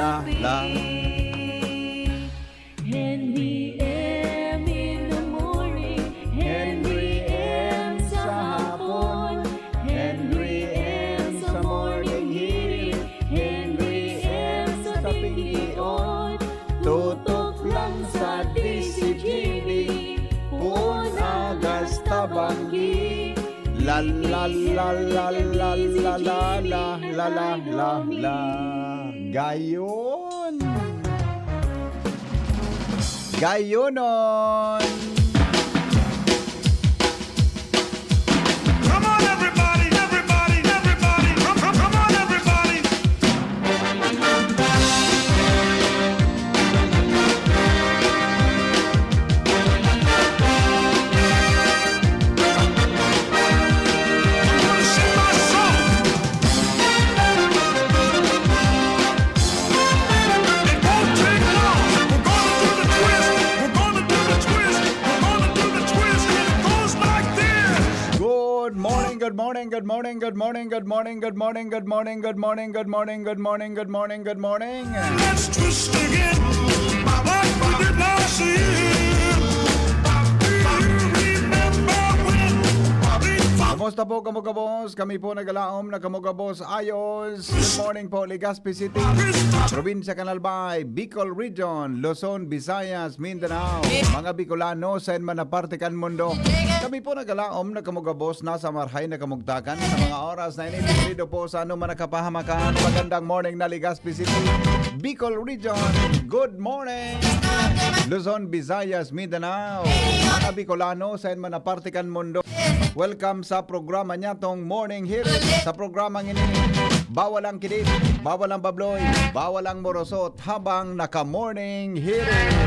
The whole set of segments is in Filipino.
la la. Henry M. in the morning, Henry M. sa hapon, Henry M. sa morning hearing, Henry M. sa tingin, tutok lang sa DCGB, Pun Agas Tabanggi. La la la la la la la la la la la la. Gayon. Gayonon. Come on, everybody, everybody, everybody. Come on, everybody. I'm gonna sing my song. It won't take long. We're gonna do the twist. We're gonna do the twist. We're gonna do the twist. And it goes like this. Good morning, good morning, good morning, good morning, good morning, good morning, good morning, good morning, good morning, good morning, good morning, good morning. Let's twist again, like we did last year. Remember when Kamusta po kamugabos? Kami po nagalaom na kamugabos ayos. Good morning po, Legazpi City, Probinsya Canalbay, Bicol Region, Luzon, Visayas, Mindanao, mga Bicolano sa man na parte kan mundo. Kami po nagalaom na kamugabos nasa marhay na kamugtakan sa mga oras na inibigrido po sa anuman nakapahamakan. Magandang morning na Legazpi City, Bicol Region. Good morning! Luzon, Visayas, Mindanao, mga Bicolano sa man na parte kan mundo. Welcome sa programa niya tong Morning Hearing. Sa programang ini, bawal ang kilit, bawal ang babloy, bawal ang morosot habang naka-Morning Hearing.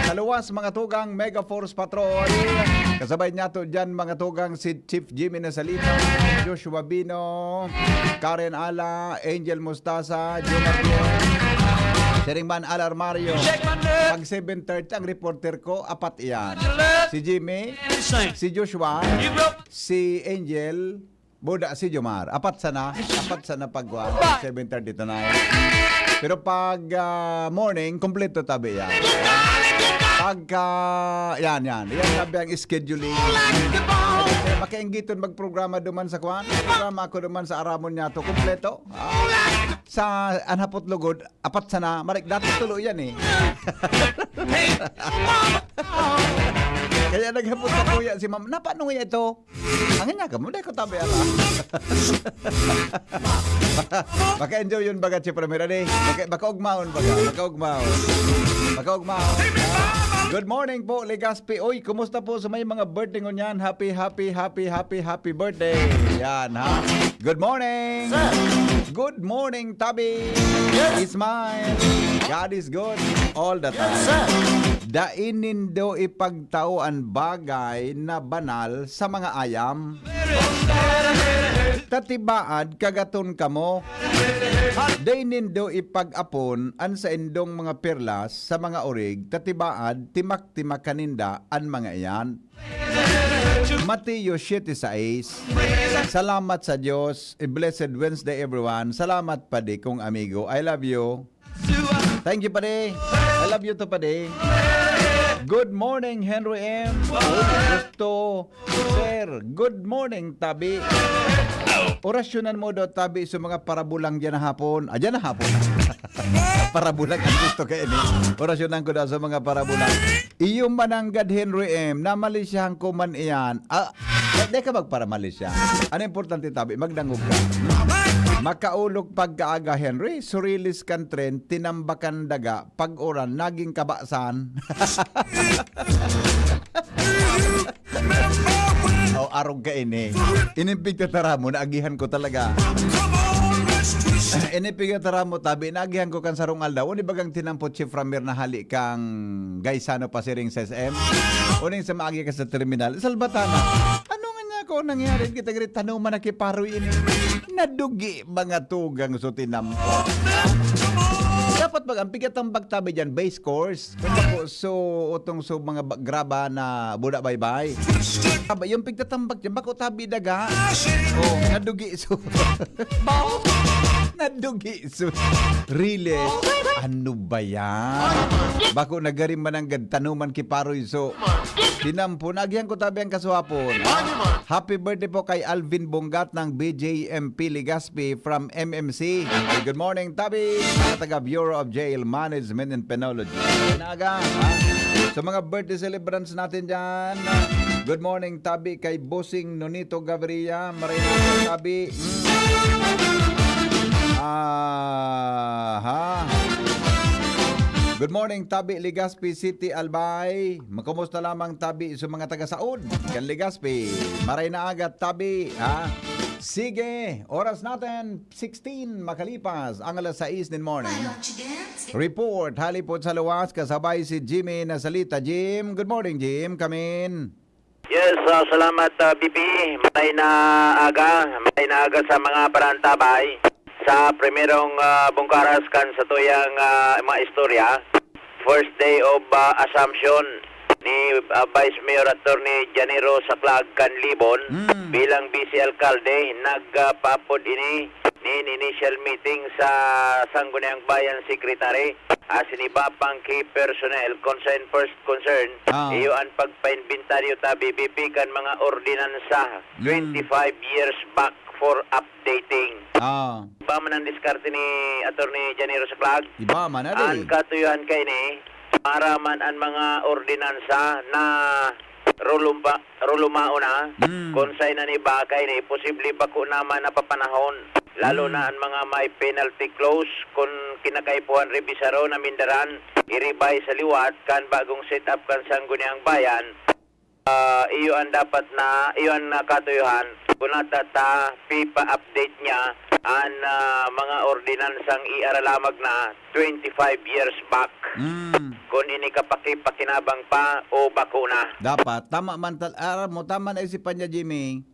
Kaluwas mga tugang Mega Force Patrol. Kasabay niya to dyan mga tugang si Chief Jimmy Nasalito, Joshua Bino, Karen Ala, Angel Mustasa, Jomar Seringman Alarmario. Pag 7:30 ang reporter ko, apat iyan. Si Jimmy, si Joshua, si Angel, Buda, si Jomar. Apat sana pagwa. 7:30 tonight. Pero pag morning, kompleto tabi yan. Pagka, yan tabi ang scheduling. Makainggiton magprograma duman sa kwan. Programa ako duman sa Aramon niya to, kompleto. Sa Anhapot Lugod, apat sana, marik dati tulo yan eh. Kaya naghapot sa kuya si ma'am, napano nga ito? Ang nga ka mo, dahil ko tabi ala. Baka-enjoy yun baga si Primera Day. Baka ugmaon. Good morning po, Legazpi. Oy, kumusta po sa may mga birthday ngunyan? Happy birthday. Yan ha. Good morning. Sir. Good morning, Tabi. Yes. Smile. God is good all the time. Yes, sir. Dainin do ipagtauan bagay na banal sa mga ayam. Tatibaad kagaton kamo. Dainin do ipag-apon an sa indong mga perlas sa mga orig. Tatibaad timak-timakaninda an mga iyan. Mateo 7:6. Salamat sa Diyos. A blessed Wednesday everyone. Salamat padi kong amigo. I love you. Thank you padi. I love you to padi. Good morning, Henry M. Gusto, sir. Good morning, Tabi. Orasyonan mo daw, Tabi, sa mga parabulang dyan na hapon. Dyan na hapon. Parabulang ang gusto kayo ni. Orasyonan ko daw sa mga parabulang. Iyong mananggad, Henry M. Na Malaysiahan ko man iyan. Hindi ka magparamalisya. Ano importante, Tabi? Magdangog ka. Makaulog pagkaaga, Henry. Surilis kan tren, tinambakan daga. Pag-oran, naging kabasan. Arog ka ini. Inimpig tatara mo, naagihan ko talaga. Inimpig tatara mo, Tabi, naagihan ko kan sarong aldaw. Uni bagang tinampot si Framir na hali kang gaysano pasiring sa SM. Uning sa maagi ka sa terminal. Salbatana. Ano nga niya ko nangyari? Kita grit tanong man nakiparo ini. Nadugi mga tugang so tinampot. Dapat ang pigat ang bagtabi dyan, base course. Kung bako, so, utong so mga graba na buda bye-bye. Yung pigtatambak dyan, bako tabi daga. Oh, nadugi so. Nadugi so. Really? Ano ba yan? Bako nagarim man ang tanuman kiparoy so. Tinampun, agyan ko tabi ang kasuhapon. Happy birthday po kay Alvin Bongat ng BJMP Legazpi from MMC. Good morning, Tabi, mga taga Bureau of Jail Management and Penology. Naga, sa mga birthday celebrants natin dyan, good morning, Tabi, kay Bossing Nonito Gaviria. Maraming Tabi. Good morning, Tabi, Legazpi City, Albay. Makumusta lamang, Tabi, sa mga taga-Saud, kan Legazpi. Maray na agad, Tabi, ha? Sige, oras natin, 16 makalipas, ang alas 6 din morning. Report, halipot sa luwas, kasabay si Jimmy na salita. Jim, good morning, Jim, come in. Yes, salamat, BP. Matay na aga sa mga parantabay. Sa primerong bungkaras kan sa tuyang mga istorya, first day of assumption ni Vice Mayor Attorney Janiro Saclag Canlibon bilang vice alcalde, nagpapod ini ni initial meeting sa Sangguniang Bayan Secretary sinibapang key personnel first concern iyo ang pagpainventaryo ta BBP kan mga ordinansa 25 years back for updating. Iba man ang diskarte ni Attorney Janiro Saclag. Iba man, Ang katuyuhan kay ni para man ang mga ordinansa na rulumao na kung sa'y na ni bakay ni posible pa ko naman napapanahon lalo na ang mga may penalty clause kung kinakaipuhan rebisaro na mindaran i-revise sa liwat kan bagong setup kan Sangguniang Bayan. Iyo ang dapat na iyo ang katuyuhan kung natata pipa-update niya ang mga ordinansang iaralamag na 25 years back. Kung ini pakinabang pa o bakuna. Dapat tama man tama na isipan niya, Jimmy.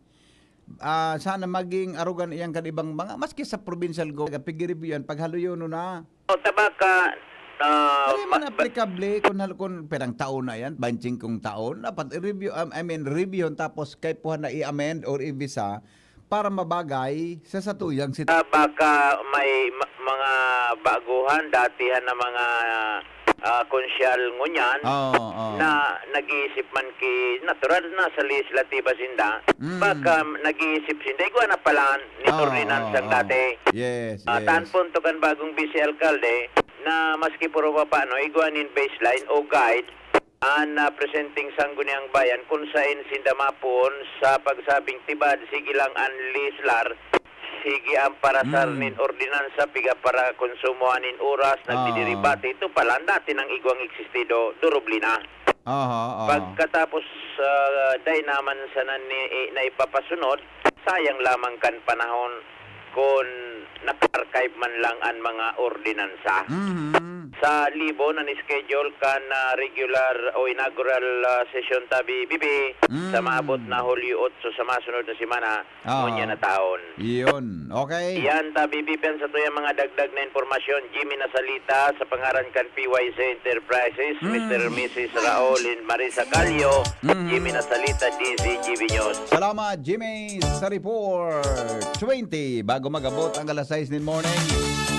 Sana maging arugan iyang kanibang mga maski sa provincial go pigireview yan paghaluyon na. O tabaka Ano man applicable kung perang taon na yan, banching kong taon, dapat i-review, review tapos kay puhan na i-amend or i-visa para mabagay sa satuyang baka may mga baguhan, datihan na mga konsyal ngunyan na nag-iisip man ki natural na sa legislatiba sinda baka nag-iisip sinda igwa na pala ni ordinansang dati. Yes. Tanpon to kan bagong vice alcalde na maski puro pa paano igwanin baseline o guide presenting Sangguniang Bayan kung saan sinda mapon sa pagsabing tibad sige lang ang lislar sige ang parasar nin ordinansa piga para konsumoanin oras nagdidiribate ito pala dati ng igwang existido durubli na. Pagkatapos day naman sa na ipapasunod sayang lamang kan panahon kung naka-archive man lang ang mga ordinansa. Sa libo na ni-schedule kan regular o inaugural session tabi bibi sa maabot na Hulyo 8 sa masunod na simana ngunya na taon. Iyon, okay. Yan tabi bibi sa tuyang mga dagdag na informasyon. Jimmy na salita sa pangaran kan PYC Enterprises, Mr. Mrs. Raul and Marisa Calio. Jimmy na salita, DZGB News. Salamat, Jimmy, sa report. 20, bago magabot ang alas 6 din morning.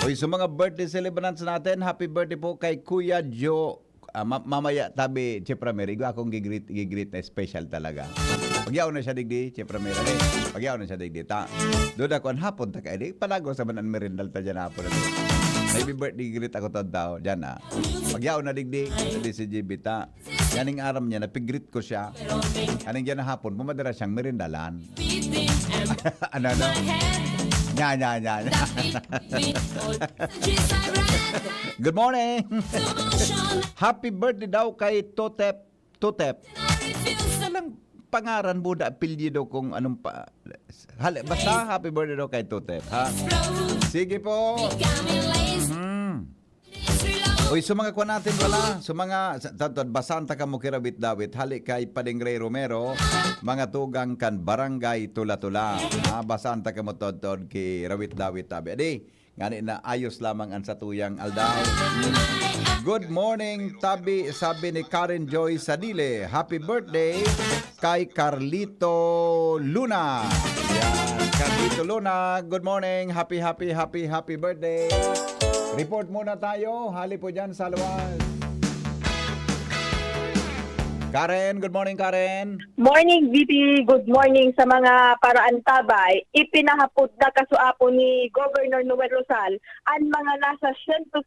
Uy, sa mga birthday celebrants natin, happy birthday po kay Kuya Joe. Mamaya tabi, Chepramere. Igo akong gigreet na special talaga. Pagyaw na siya digdi, Chepramere. Pagyaw na siya digdi. Doon ako ang hapon, palago sa manan merindal ta dyan hapon. Happy birthday, greet ako to daw. Dyan Pagyaw na digdi, di si GB ta. Yaning aram niya, napigreet ko siya. Yaning dyan na hapon, pumadara siyang merindalan. Ano? Nya. Good morning. Happy birthday daw kay Totep. Walang pangaran buda apelyido kung anong pa. Basta happy birthday daw kay Totep, ha? Sige po. Uy, sa mga kuha natin pala, sa mga, basanta ka mo kirawit dawit, hali kay Padingray Romero, mga tugang kan barangay Tula-Tula. Basanta ka mo tod ki rawit dawit tabi. Adi, Ngani na ayos lamang ang satuyang aldaw. Good morning, Tabi, sabi ni Karen Joy Sadile. Happy birthday kay Carlito Luna. Yan, Carlito Luna, good morning. Happy birthday. Report muna tayo. Hali po dyan sa luwas. Karen, good morning, Karen. Morning, VP. Good morning sa mga paraan tabay. Ipinahapod na kasuapo ni Governor Noel Rosal ang mga nasa 167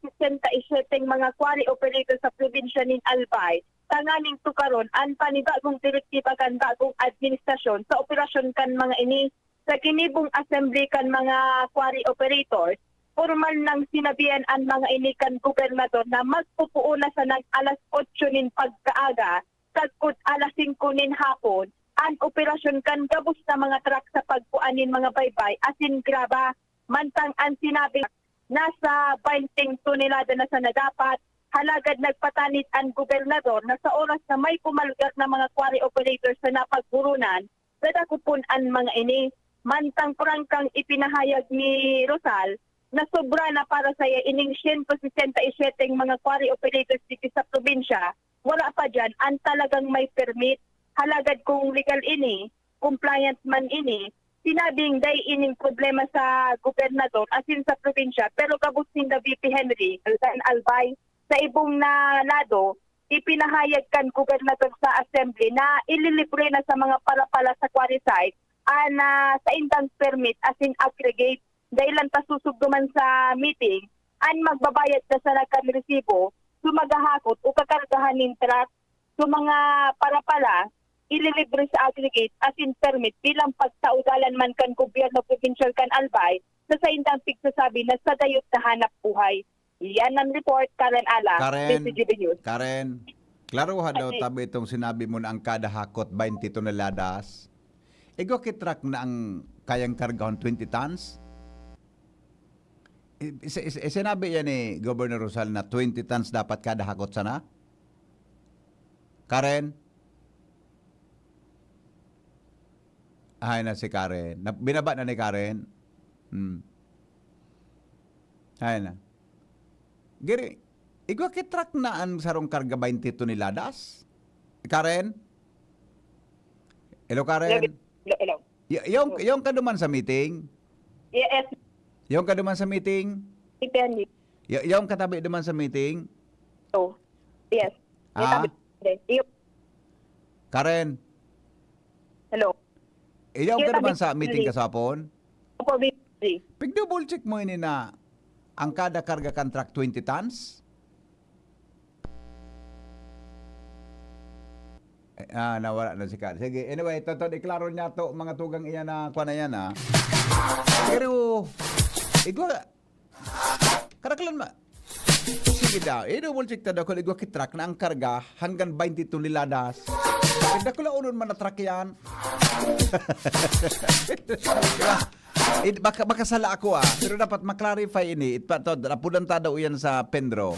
mga quarry operators sa probinsya ng Albay. Tanganing tukaron ang panibagong direktiba kan bagong administrasyon sa operasyon kan mga ini sa kinibong assembly kan mga quarry operators. Formal nang sinabihan ang mga ini kan gobernador na magpupuo na sa alas 8 nin pagkaaga tagkot alas 5 nin hapon, ang operasyon kan gabos na mga truck sa pagpuanin mga baybay asin graba, mantang ang sinabi nasa 20 tonelada na sa nadapat, halagad nagpatanit ang gobernador na sa oras na may pumalgar na mga quarry operators na napagburunan, dadakupon ang mga ini, mantang prangkang ipinahayag ni Rosal na sobra na para sa ining 167 mga quarry operators dito sa probinsya. Wala pa dyan, ang talagang may permit, halagad kung legal ini, compliant man ini, sinabing day ining problema sa gobernador asin sa probinsya, pero kabusing na VP Henry, Altan Albay, sa ibong na lado, ipinahayag kan gobernador sa assembly na ililibre na sa mga parapala sa quarry site sa indang permit asin aggregate, dahil lang tasusugduman sa meeting, ang magbabayad na sa nagkan resibo, sumagahakot o kakargahan ng truck sa mga parapala, ililibre sa aggregate as in permit bilang pagsaudalan man kan gobyerno provincial kan Albay sa indang pigsasabi na sa dayot na hanap buhay. Yan ang report, Karen Ala, PCGB News. Karen, klaruhan daw tabi itong sinabi mo na ang kada hakot 20 toneladas. Ego kitrak na ang kayang kargahon 20 tons? Sinabi yan ni Governor Rosal na 20 tons dapat kada hakot sana? Karen? Ay na si Karen. Binaba na ni Karen. Ay na. Giri, igwa kitrak na ang sarong karga 20 toneladas? Karen? Hello, Karen? Hello. Yung kaduman sa meeting? Yes. Yung kaduman sa meeting? VP Henry. Yung katabi duman sa meeting? So, yes. Karen? Hello. Yung kaduman sa meeting kasapon? Opo, VP. Pig-double check mo ini na ang kada karga contract 20 tons? Nawala na si Karen. Sige, anyway, iklaro niya to mga tugang iyan na kuha na yan Pero, igwa, karaklan ma, sige daw, double check ta daw kung igwa kitrak na ang karga hanggang 20 toneladas. Kaya ko lang unon man na truck yan. Baka sala ako pero dapat maklarify ini. Napudan ta daw yan sa Pendro.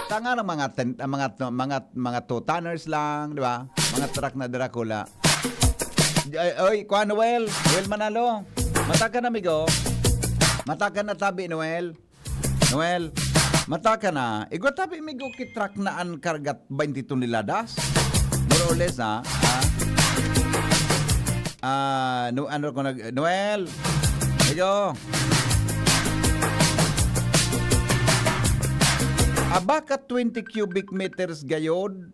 Tanga ng mga 2 tonners lang, di ba? Mga truck na Dracula. Oy, kuha Noel Manalo. Mataka na, amigo. Mataka na tabi, Noel, mataka na. Igwa tabi, amigo, kitrak na ang kargat 20 toneladas. More or less, Noel, amigo. Baka 20 cubic meters gayod.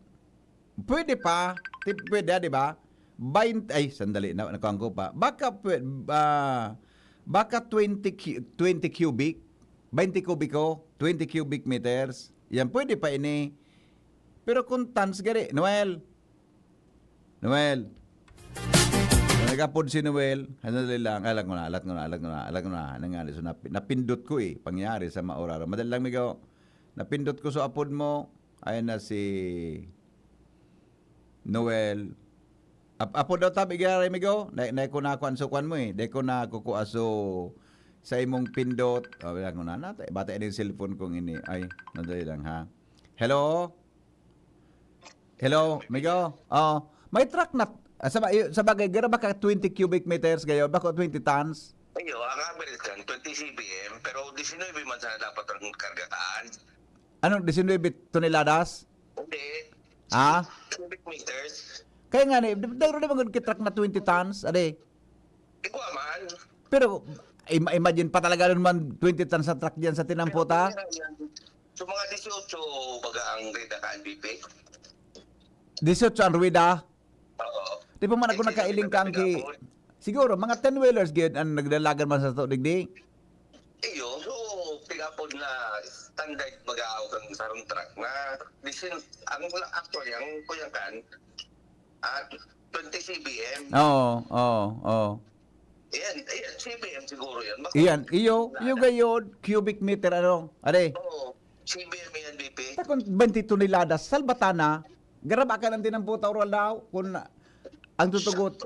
Pwede pa. Pwede, di ba? 20, sandali, nakuha ko pa. Baka 20 cubic, 20 kubiko, 20 cubic meters. Yan, pwede pa ini. Pero kung tons, gari, Noel. Nagapod si Noel. Sandali lang. Alam ko na. Nangyari. So, napindot ko pangyari sa maoraro. Madali lang, migo. Napindot ko sa apod mo. Ayan na si Noel. Apo daw tabi gari migo. Dahil ko na ako ansukuan mo Dahil ko na kukuaso sa imong pindot. Bilang ko na. Bata yung cellphone kong ini. Ay, nadali lang ha. Hello, migo. May truck na. Sa bagay, gara baka 20 cubic meters gayo. Baka 20 tons. Ayo, ang American, 20 CBM, pero 19 man sana dapat ang kargataan. Anong 19 toneladas? Hindi. Ah? Cubic meters. Kaya nga ni, dahil na mga kitrak na 20 tons, ade. Ikaw man. Pero, imagine pa talaga naman 20 tons sa truck diyan sa Tinampota. So mga 18 baga ang rida ka NBP. 18 ang ruwida. Oo. Di pa man ako nakailing kang ki... Siguro, mga 10-wheelers gid ang nagdalagan man sa to, digdi. Iyo, so pigapod na standard mag-aaw kang sarong truck na actually, ang kuyakan at 20 CBM. Oo. Ayan, CBM siguro yan. Iyan, iyo gayod, cubic meter, ano, ade. Oo, CBM yan, BP. Kung 20 toneladas, salbatana, garaba ka ng Tinampota oral daw, kung ang tutugot,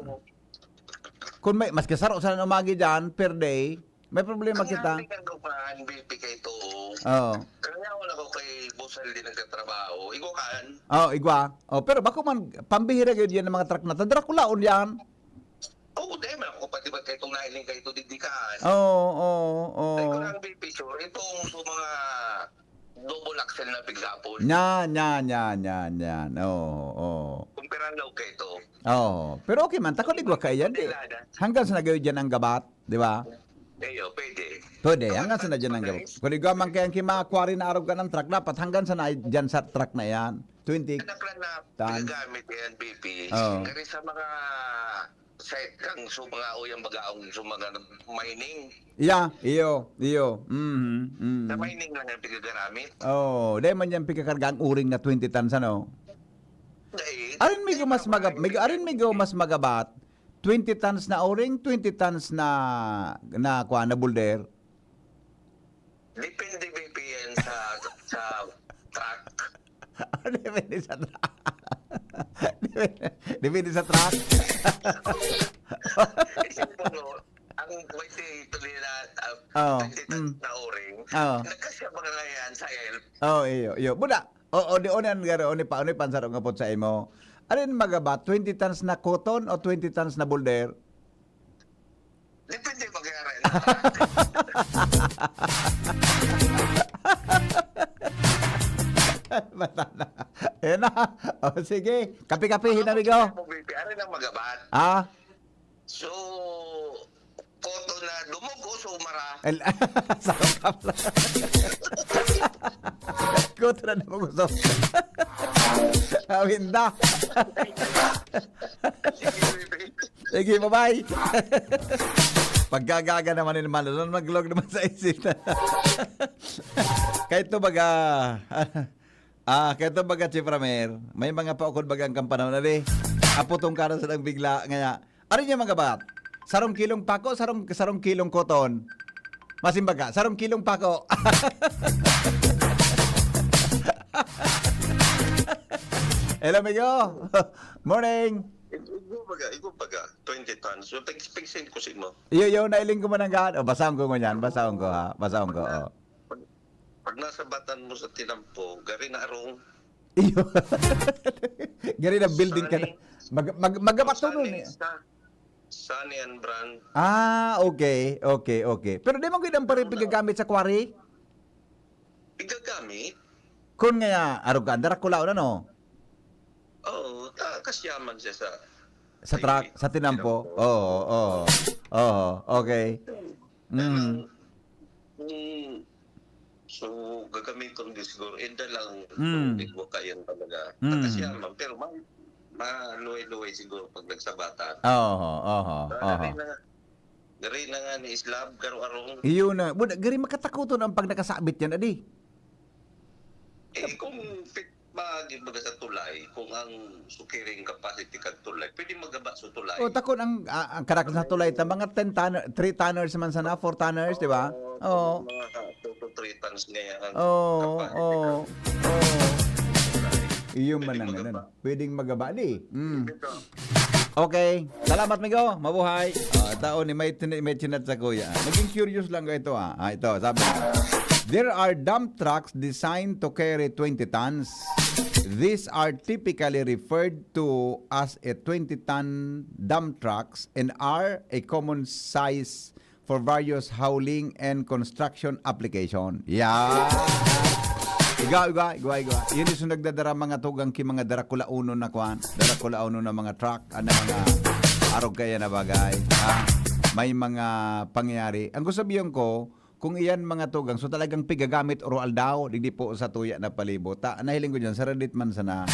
kung may, mas kasaro sa umagi dyan, per day, may problema kita. Ang ko pa, BP kay to. Oo. Kaya wala ko kay Bosal din nagkatrabaho. Ikaw kan? Igwa. Pero bako man, pambihira gayod yan ng mga truck na, tadra kulaon yan. Oo, dahil man ako pati ba kayo itong nailing kayo ito digdikan. Oo. Ay ko lang BP, sure. Itong mga double axle na pigsapon. Yan. Oo. Kumpiran daw kayo ito. Pero okay man, takot igwa kaya yan. Hanggang sa nagayod yan ang gabat, di ba? Eyo, pwede. Pwede, hanggang sa na dyan ang gabat. Kung igwa man kaya kimakwari na araw ka ng truck, dapat hanggang sa na dyan sa truck na yan. 20. Anak lang na Tan. pinagamit yan, BP. Oo. Kasi sa mga site kang so mga uyang bagaong so mga mining. Iyo. Sa mining lang yung pinagamit. Dahil man yan pikakarga ang uring na 20 tons, ano? Dahil, Arin may mas magabat. 20 tons na uring, 20 tons na boulder. depende BP yan sa truck. Depende sa truck. Depende sa truck. Isip mo, no, ang 20 tonelada, Oo. 20 tons na oring, Oo. nagkasya ba nga yan sa ELP? Iyo. Buda. Di onan garo oni pansaro nga pot sa imo. Arin magabat 20 tons na cotton o 20 tons na boulder? Depende mag-aaral. Bata na. Ayan na. Sige. Kapi-kapi, hinamigo. Ano lang magabat? So, koto na dumog o sumara. Sarap ka pala. Kuto na naman gusto. Awinda. Sige, bye-bye. Pagkagaga naman ni Malo, mag-log naman sa isip na. Kahit to baga, kahit to baga, Chief Ramer, may mga paukod bagang kampanaw na di. Apotong ka na sa nang bigla. Nga, ano niya mga bat? Sarong kilong pako, sarong kilong koton. Masimbaga, sarong kilong pako. Hello, amigo. Morning. Ikaw baga, 20 tons. So, pag-send ko sa mo. Iyo, nailing ko mo ng gaan. Basahon ko ngunyan. Basahon ko. Pag nasa batan mo sa tinampo, gari na arong. Iyo. Gari na building ka na. Magabat to nun eh. Sunny and brand. Okay. Pero di mo gawin pa rin pigagamit sa quarry? Igagamit? Kung nga, arugan, darakulaw na no? Oo, kasyaman siya Sa truck, sa tinampo? Oo, okay. So, gagamitin din siguro. Enda lang, hindi ko kayan talaga. Kasyaman, pero maluwi-luwi siguro pag nagsabatan. Gari na nga ni Islam, karo-arong. Iyo na. Gari makatakuton ang pag nakasabit yan, adi. Kung fit baga sa tulay, kung ang sukiring capacity kag tulay, pwede magaba sa tulay. Takon ang karak sa tulay, ta mga 10 tonner, 3 tonners man sana, 4 tonners, di ba? Mga 2 to 3 tons ngayon ang capacity. Iyo man ang ganun. Pwedeng magaba, di. Okay. Salamat, Migo. Mabuhay. Tao ni may chinat sa kuya. Naging curious lang ko ito. Ito, sabi niya. There are dump trucks designed to carry 20 tons. These are typically referred to as a 20-ton dump trucks and are a common size for various hauling and construction application. Yeah. Iga. Yun is nagdadara mga tugang ki mga darakula uno na kwan. Darakula uno na mga truck, ano mga arog kaya na bagay. May mga pangyayari. Ang gusto sabihin ko, kung iyan mga tugang, so talagang pigagamit oral daw, hindi po sa tuya na palibot. Nahiling ko dyan, sa Reddit man sana.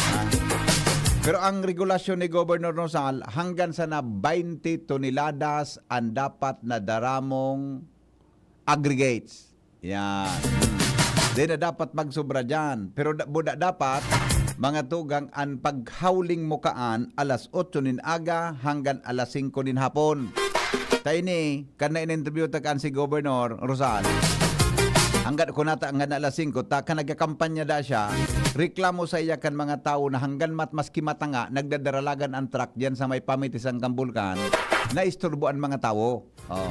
Pero ang regulasyon ni Governor Rosal, hanggang sana 20 toneladas ang dapat na daramong aggregates. Yan. Di na dapat magsobra dyan. Pero buda dapat, mga tugang, ang paghauling mukaan alas 8 nin aga hanggang alas 5 nin hapon. Tayo ni, kan na in-interview takaan si Governor Rosal, hanggang kunata hanggang alas 5, ka nagkakampanya da siya, reklamo sa iya kan mga tao na hanggang maski matanga, nagdadaralagan ang truck diyan sa may pamitisang Kambulkan, naisturbuan mga tao. Oh.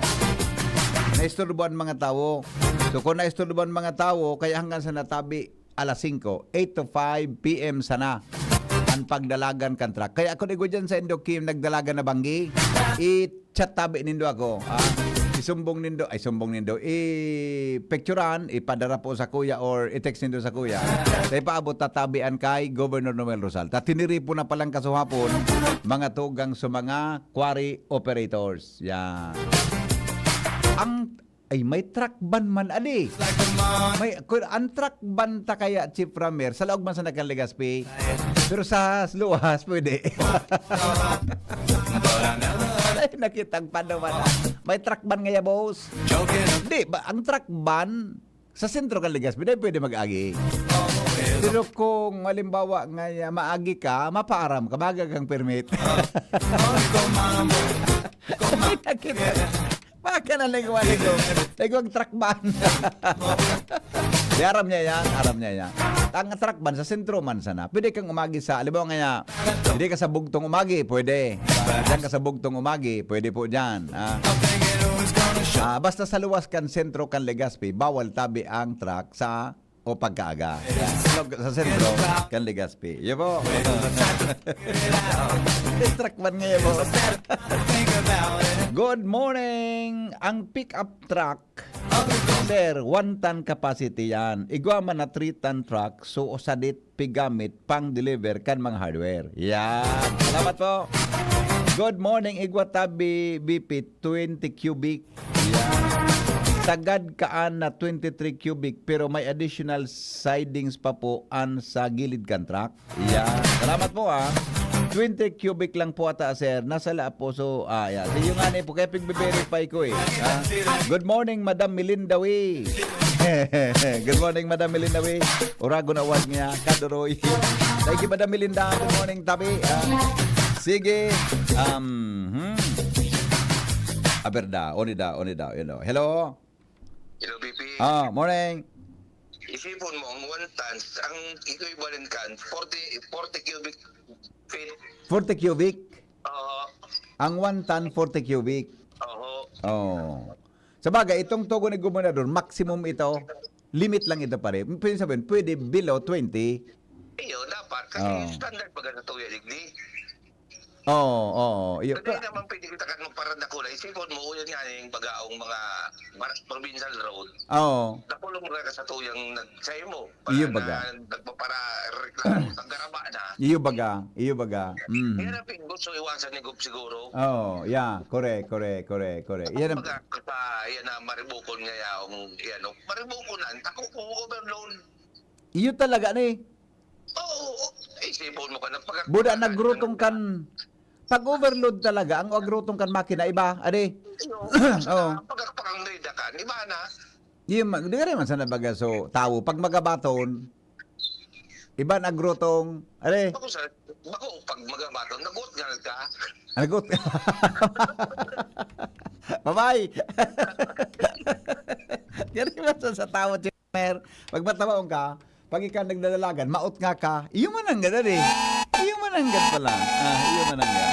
Naisturbuan mga tao. So kung naisturbuan mga tao, kaya hanggang sa natabi alas 5, 8 to 5 p.m. sana ang pagdalagan kan truck. Kaya ako nigo dyan sa Indokim, nagdalagan na banggi, i-chat tabi nindo ako. Sumbong nindo, i-picturean, ipadara po sa kuya or i-text nindo sa kuya. Dahil paabot tatabian kay Governor Noel Rosal. Tiniri po na palang kasuhapon, mga tugang sa mga quarry operators. Yan. May truck ban man ali. Ang truck ban ta kaya Chief Ramer sa laog man sa Legazpi. Pero sa luwas pwede. Ay, nakitang panaman. May truck ban ngaya, boss? Hindi, ang truck ban sa sentro kan Legazpi, pwede mag-agi. Pero kung halimbawa ngaya maagi ka, mapaaram ka, magagang permit. Ay, nakita. Baka na lingwalig ko. Ligwag truck ban. Di aram niya yan. Ang truck ban sa sentro man sana. Pwede kang umagi sa, alam mo nga, hindi ka sa bugtong umagi, pwede. Diyan ka sa bugtong umagi, pwede po dyan. Basta sa luwas kan sentro kan Legazpi, bawal tabi ang truck sa o pagkaaga. Sa sentro kan Legazpi. Yan po. Truck ban ngayon po. Good morning! Ang pick-up truck, sir, 1 ton capacity yan. Igwa man na 3 ton truck, so osadit pigamit pang-deliver kan mga hardware. Yan. Salamat po. Good morning, Igwa Tabi BP, 20 cubic. Yan. Sagad kaan na 23 cubic, pero may additional sidings pa po an sa gilid kan truck. Yan. Salamat po 20 cubic lang po ata, sir. Nasa la po. So, yan. So, yung po, kaya pig-verify ko Good morning, Madam Melinda Wee. Good morning, Madam Melinda Wee. Urago na award niya. Kadoroy. Thank you, Madam Melinda. Good morning, Tabi. Sige. Aberda. Onida. You know. Hello? Hello, BP. Morning. Isipon mo, ang 1 tons, ang equivalent kan, 40 cubic feet. 40 cubic? Ang 1 ton, 40 cubic. Sa bagay, itong togo ni Gobernador, maximum ito, limit lang ito pare. Pwede sabihin, pwede below 20. Iyo, dapat. Kasi standard pag sa tuya, ligdi. Oo. Kasi naman pwede kita kan magparanda kulay. Isipon mo, uyan nga yung bagaong mga provincial road. Nakulong mo ka sa tuyang nagsayo mo. Iyo baga. Nagpapara reklamo, naggaraba na. Iyo baga. Yan ang gusto iwasan ni Gop siguro. Yeah. Correct. Yan ang... Yan na maribukon nga yaong, maribukonan, tako po overload. Iyo talaga ni. Isipon mo ka na Buda nagrutong kan... Pag overload talaga, ang agrutong kan makina, iba, ade. Pagkakpakang rida ka, iba na. Di ka rin man sana baga, so, tao, pag magabaton, iba nagrutong, ade. Bako, pag magabaton, nagot nga ka. Nagot. Bye-bye. Yan rin man sa tao, Chimer. Pag matawaon ka, pag ikaw nagdadalagan, maot nga ka, iyo man ang ganda Iyo mananggan pala. Iyo mananggan.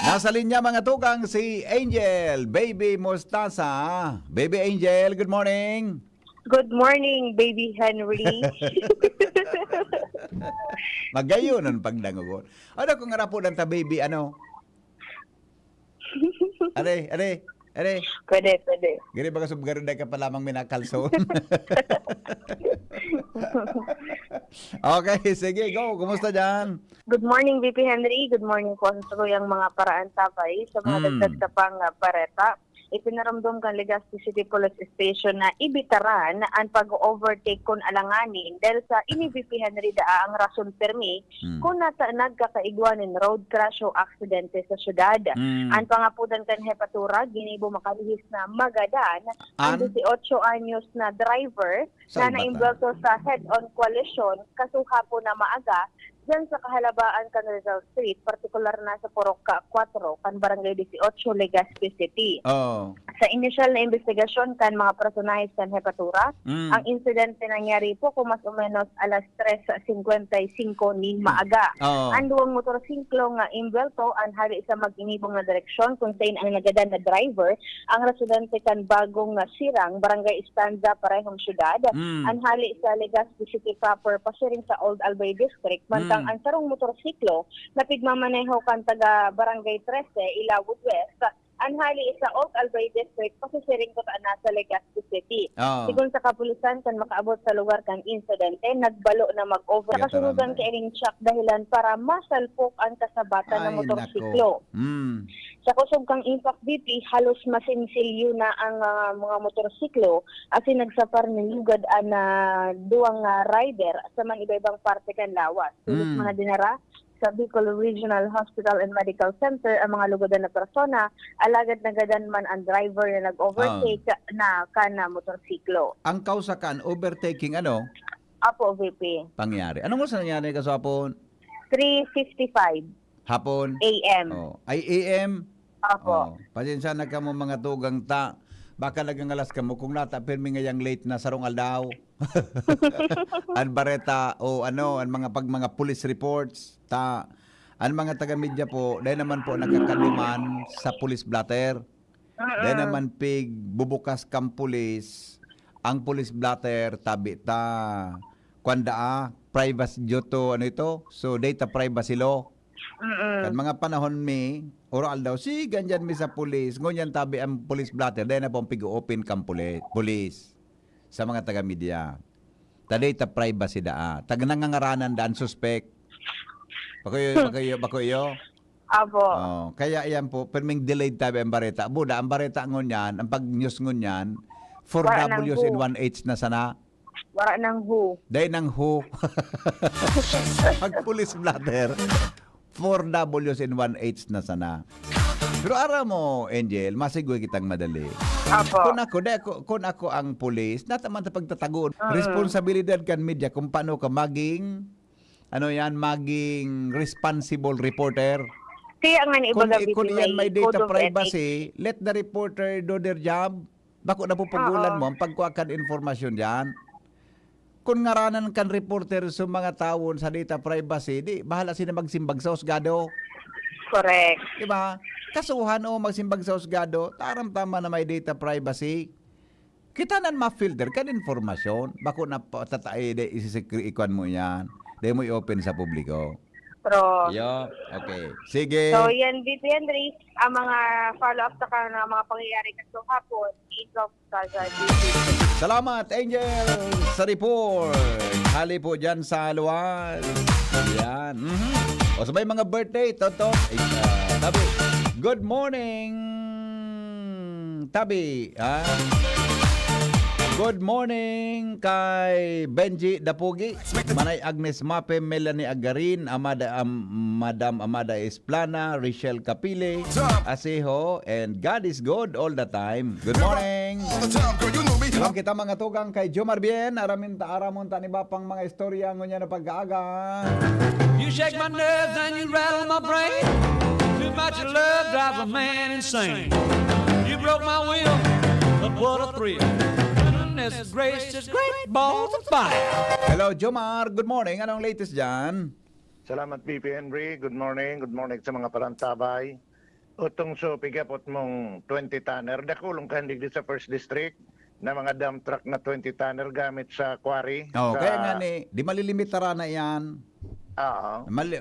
Nasa linya mga tukang si Angel, Baby Mostasa. Baby Angel, good morning. Good morning, Baby Henry. Magayon ang pagdangugon. Ano kung arapo lang ta, baby, ano? Are. Pwede. Gani ba kasubgarin ka pa lamang minakalson? Okay, sige, go. Kumusta dyan? Good morning, VP Henry. Good morning po sa tuluyang mga paraan sabay. Sa mga dagdag ka pang pareta, ipinaramdam kan Legazpi City Police Station na ibitaran ang pag-overtake kung alanganin dahil sa ini VP Henry daa ang rason permi kung nagkakaigwanin road crash o aksidente sa syudad. Ang pangapudan kan Hepatura, ginibo makalihis na magadan ang 18 anyos na driver Saan na ba naimbelto sa head-on collision kasuha po na maaga dyan sa kahalabaan kan Rizal Street, partikular na sa Poroca 4, kan Barangay 18, Legazpi City. Oh. Sa initial na investigasyon kan mga personahes kan Hepatura, ang insidente nangyari po kung mas o menos alas 3:55 ni maaga. Oh. Ang duwang motorsiklo nga imbelto ang hali sa mag-inibong na direksyon kung saan ang nagadan na driver, ang residente kan bagong sirang Barangay Estanza, parehong syudad. Ang hali sa Legazpi City proper, pasiring sa Old Albay District, mantang ang sarong motorsiklo na pigmamaneho kan taga Barangay 13, Ilawod West, ang hali sa Old Albay District, pasisiring ko na sa Legazpi City. Oh. Sigun sa kapulisan kan makaabot sa lugar kan insidente, nagbalo na mag-over. Yeah, Kasunugan tama. kay ining check dahilan para masalpok ang kasabatan ng motorsiklo. Sa kusog kang impact VP, halos masinsilyo na ang mga motorsiklo asin nagsapar ng lugad ang duwang rider sa mga iba-ibang parte kan lawas. Sulit mga dinara sa Bicol Regional Hospital and Medical Center ang mga lugadan na persona, alagad nagadan man ang driver na nag-overtake na kana motorsiklo. Ang kausakan, overtaking Apo, VP. pangyari? Anong oras nangyari ka sa hapon? 3:55 Hapon? a.m. Oh. Ay AM? Apo. Pasensya na ka mo mga tugang ta. Baka nagangalas ka mo kung nata pirmi ngayang late na sarong aldaw. An bareta o ang mga police reports ta ang mga taga-media po dahil naman po nakakaduman sa police blotter. Dahil naman pig bubukas kang police ang police blotter tabi ta kwanda privacy dito so data privacy law. Kan mga panahon oral daw si ganyan mi sa police ngunyan tabi ang police blotter dahil na pong pig-open kang police sa mga taga-media. Ta data privacy daa. Tag nangangaranan daan suspect. Bakuyo. Apo. Oh, kaya iyan po, perming delayed tabi ang bareta. Buda, ang bareta ngunyan, ang pag-news ngunyan, 4Ws in 1H na sana. Wara ng who. Dahil ng who. Pag police blatter, 4Ws in 1H na sana. Pero ara mo, Angel, masigwe kitang madali. Apo. Kung ako ang police, nataman ta pagtatagon. Responsibilidad kan media kung paano ka maging maging responsible reporter. Kaya nga ni ibaga Kung iyan may data privacy, let the reporter do their job. Bako na pupagulan mo ang pagkuakan informasyon diyan. Kung ngaranan kan reporter sa mga tawon sa data privacy, di bahala sila magsimbag sa husgado. Correct. Diba? Kasuhan o magsimbag sa husgado, taram tama na may data privacy. Kita nan ma-filter kan informasyon. Bako na tatay de isisikri-ikwan mo yan. Di mo i-open sa publiko. Pero, Okay. Sige. so yan, VP Henry, ang mga follow-up sa mga pangyayari kasong hapon, ikaw sa Salamat, Angel, sa report. Hali po dyan sa luwas. Yan. O sabay mga birthday, Toto. Tabi. Good morning, Tabi. Good morning kay Benji Dapugi, Manay Agnes Mape, Melanie Agarin, Madam Amada Esplana, Richelle Capile, Aseho, and God is good all the time. Good morning. All the time, girl, you know me. Alam kita mga tugang kay Jomar Bien, aramon ta ni Bapang mga istorya ngunya na pag-aaga. You shake my nerves and you rattle my brain. Too much love drives a man insane. You broke my will, but what a thrill. Goodness gracious, great balls of fire. Hello Jomar, good morning. Anong latest dyan? Salamat, VP Henry. Good morning. Good morning sa mga parantabay. Utong so pigapot mong 20 tonner. Dakulong kandig sa First District na mga dump truck na 20 tonner gamit sa quarry. Kaya nga di malilimita na yan. Oo.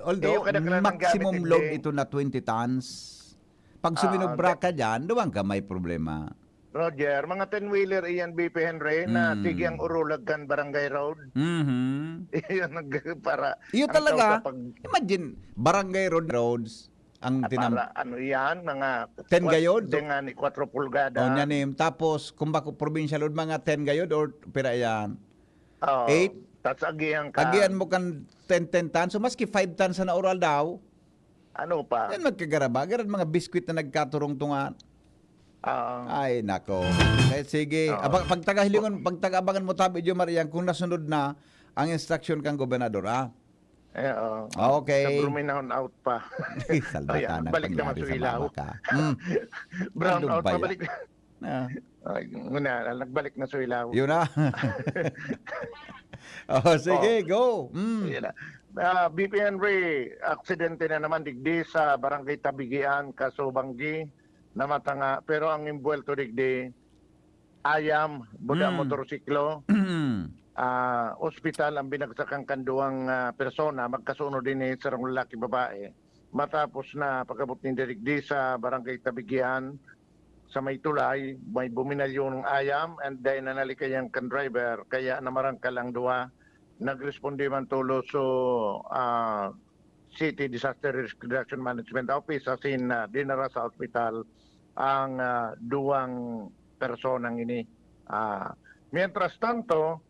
Although, Yung kadagdagan ng maximum gamit, load hindi. ito na 20 tons. Pag suminubra ka dyan, duwang ka may problema. Roger, mga 10-wheeler iyan, BP Henry, na tigyang urulag kan Barangay Road. Mhm. Iyon para... Iyo ang talaga, tao kapag- imagine, barangay roads, ang para ano yan, mga... 10 gayod? Dengan 4 pulgada. O nyanim. Tapos, kung bako provincial road, mga 10 gayod or pira yan. Oh, 8. Tapos agihan ka. Agian mo kan 10 tons. So, maski 5 tons na oral daw, Ano pa? yan magkagaraba. Garad mga biskwit na nagkaturong tungan. Ay, nako. Eh, sige. Pagtagabangan mo tabi, Jo Marian, kung nasunod na ang instruction kang gobernador, ha? Okay. Sa Bruminaon out pa. Salbata Ayan, ng balik naman pangyari sa sa ilaw. mama ka. Brown Ano out ba pa, yan? balik. Ah, Ay, muna, nagbalik na sa ilaw. yun na. Sige, go. Yan na. BP Henry, aksidente na naman digdi sa Barangay Tabigian, Kasubanggi, na matanga. Pero ang imbuelto digdi, ayam, buda motorsiklo, ospital ang binagsakang kanduang persona, magkasunod din ni sarang lalaki babae. Matapos na pagkabot ni digdi sa Barangay Tabigian, sa may tulay, may buminalyo ng ayam and then nanalikayang kan driver, kaya namarang ka lang duwa. Nagresponde man tulo so City Disaster Risk Reduction Management Office asin dinara sa hospital ang duwang personang ini. Mientras tanto,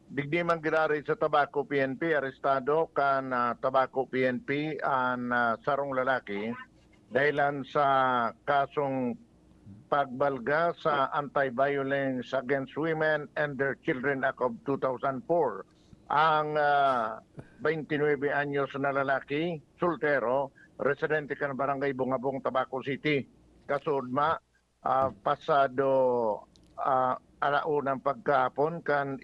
digdi man girari sa Tabaco PNP, arestado kan Tabaco PNP ang sarong lalaki dahilan sa kasong pagbalga sa Anti-Violence Against Women and Their Children Act of 2004. Ang 29 anyos na lalaki, soltero, residente ka ng Barangay Bungabong, Tabaco City. Kasudma, pasado alaunang pagkapon kan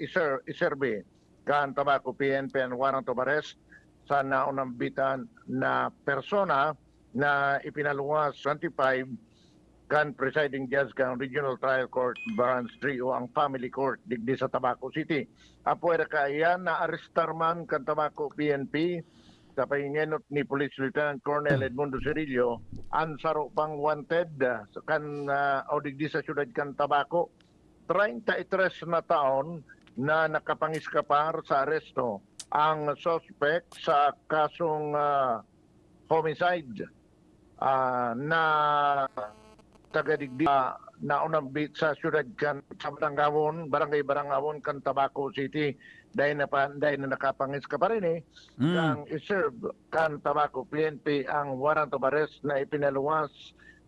iserbe kan Tabaco PNP and warrant of arrest sa naunang bitan na persona na ipinaluwas 25 kan presiding judge kan Regional Trial Court Branch 3 o ang Family Court digdi sa Tabaco City. Apuera kaya na arestar man kan Tabaco PNP sa pahingenot ni Police Lieutenant Colonel Edmundo Cirillo ang saro pang wanted kan o digdi sa syudad kan Tabaco. 33 na taon na nakapangiskapar sa aresto ang suspect sa kasong homicide na tagadigdi na unang bit sa syudad kan sa Barangay Barangawon kan Tabaco City dahil na nakapangis ka pa rin kang iserve kan Tabaco PNP ang warrant of arrest na ipinaluwas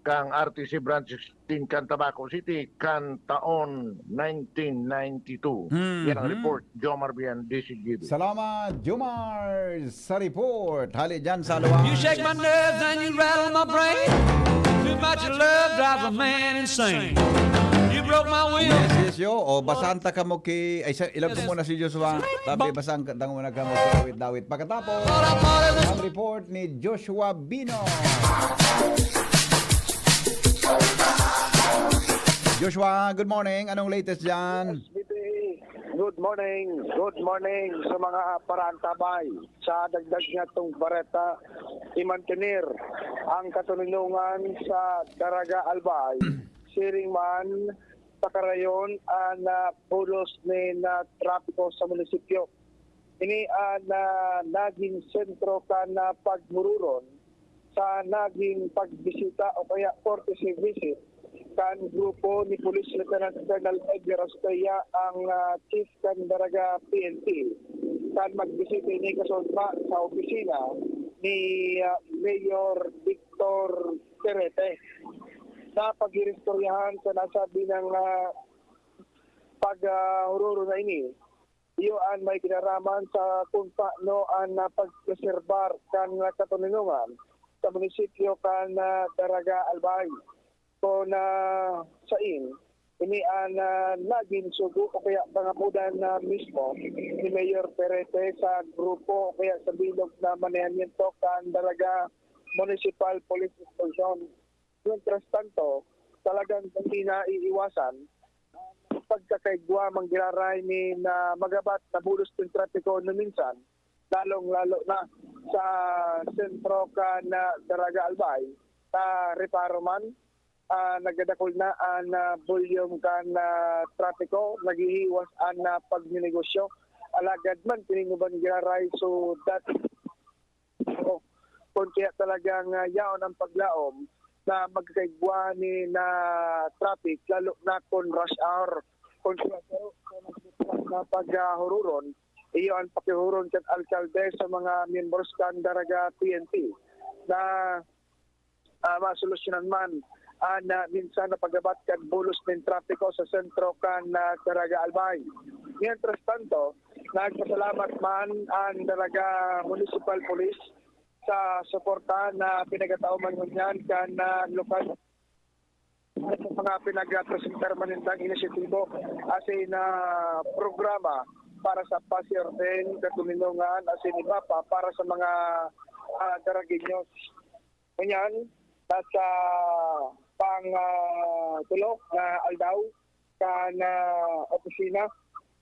kang RTC Branch 16 kan Tabaco City kan taon 1992. Yan ang report, Jomar Bian, DCGB. Salamat, Jomar, sa report. Hali dyan sa luwang. You shake my nerves and you rattle my brain. Too much love drives a man insane. You broke my will. Yes, yo. O, basahan ta ka mo ki... Ay, ilag ko muna si Joshua. Tabi, basahan ta muna ka mo ki Dawit. Pagkatapos, ang report ni Joshua Bino. Joshua, good morning. Anong latest dyan? Good morning sa mga parantabay. Sa dagdag nga itong bareta, imantinir ang katunungan sa Daraga Albay. Siring man sa karayon na pulos ni na trapiko sa munisipyo. Ini na naging sentro ka na pagmururon sa naging pagbisita o kaya courtesy visit kan grupo ni Police Lieutenant Colonel Edgar Astaya ang Chief kan Daraga PNP kan magbisita ni kasodma sa opisina ni Mayor Victor Terete sa pag-iristoryahan sa nasabi ng paghururo na ini. Iyon may kinaraman sa kung paano ang pag-preserbar kan katunungan sa munisipyo kan Daraga Albay. So na sa ini ang naging sugo o kaya pangapudan na mismo ni Mayor Perete sa grupo o kaya sa bilog na manehamiento kan Daraga Municipal Police Station. Mientras tanto, talagang hindi na iiwasan pagkakaigwa manggiraray ni na magabat na bulos ng trapiko na minsan, lalong-lalo na sa sentro ka na Daraga Albay, reparo man. Nagadakol na ang volume kan trapiko, naghihiwas ang pagninegosyo. Alagad man, tininguban giraray, so that kung kaya talagang yaon ang paglaom na magkaigwa ni na traffic, lalo na kung rush hour. Kung na paghururon, iyo ang pakihuron kat alkalde sa mga members kan daraga PNP na masolusyonan man na minsan na paggabat kan bulos ng trapiko sa sentro kan daraga Albay. Mientras tanto, nagpasalamat man ang daraga municipal police sa suporta na pinagataoman ngunyan kan lokal sa mga pinag-present permanentang inisyatibo asin na programa para sa pasirten, katuminungan, asin iba pa para sa mga daraginyos. Ngayon, nasa tulok na aldaw kan opisina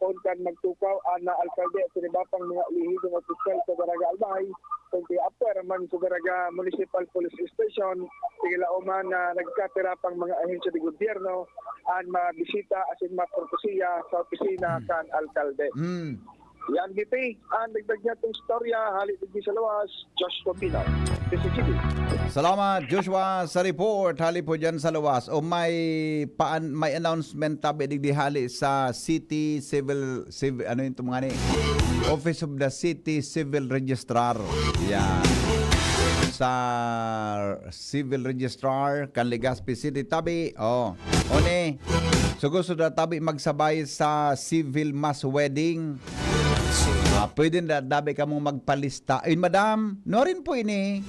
kung kan magtukaw na alkalde at iba pang mga lihidong opisyal sa Daraga Albay, kung ti-apper man sa Daraga Municipal Police Station, tigilauman na nagkatira pang mga ahensya de gobyerno ang mabisita asin mapropesiya sa opisina kan alkalde. Yan gipi, ang dagdag niya itong storya, halit digdi sa lawas, Josh Copino, PCCD. Salamat Joshua sa report. Hali po dyan sa lawas. O may announcement tabi digdi hali sa City Civil ano yung mga ni? Office of the City Civil Registrar. Yan. Sa Civil Registrar kan Legazpi City tabi. One. So gusto na tabi magsabay sa civil mass wedding. Pwede na dabi ka mong magpalista. Ay, madam, no rin po ini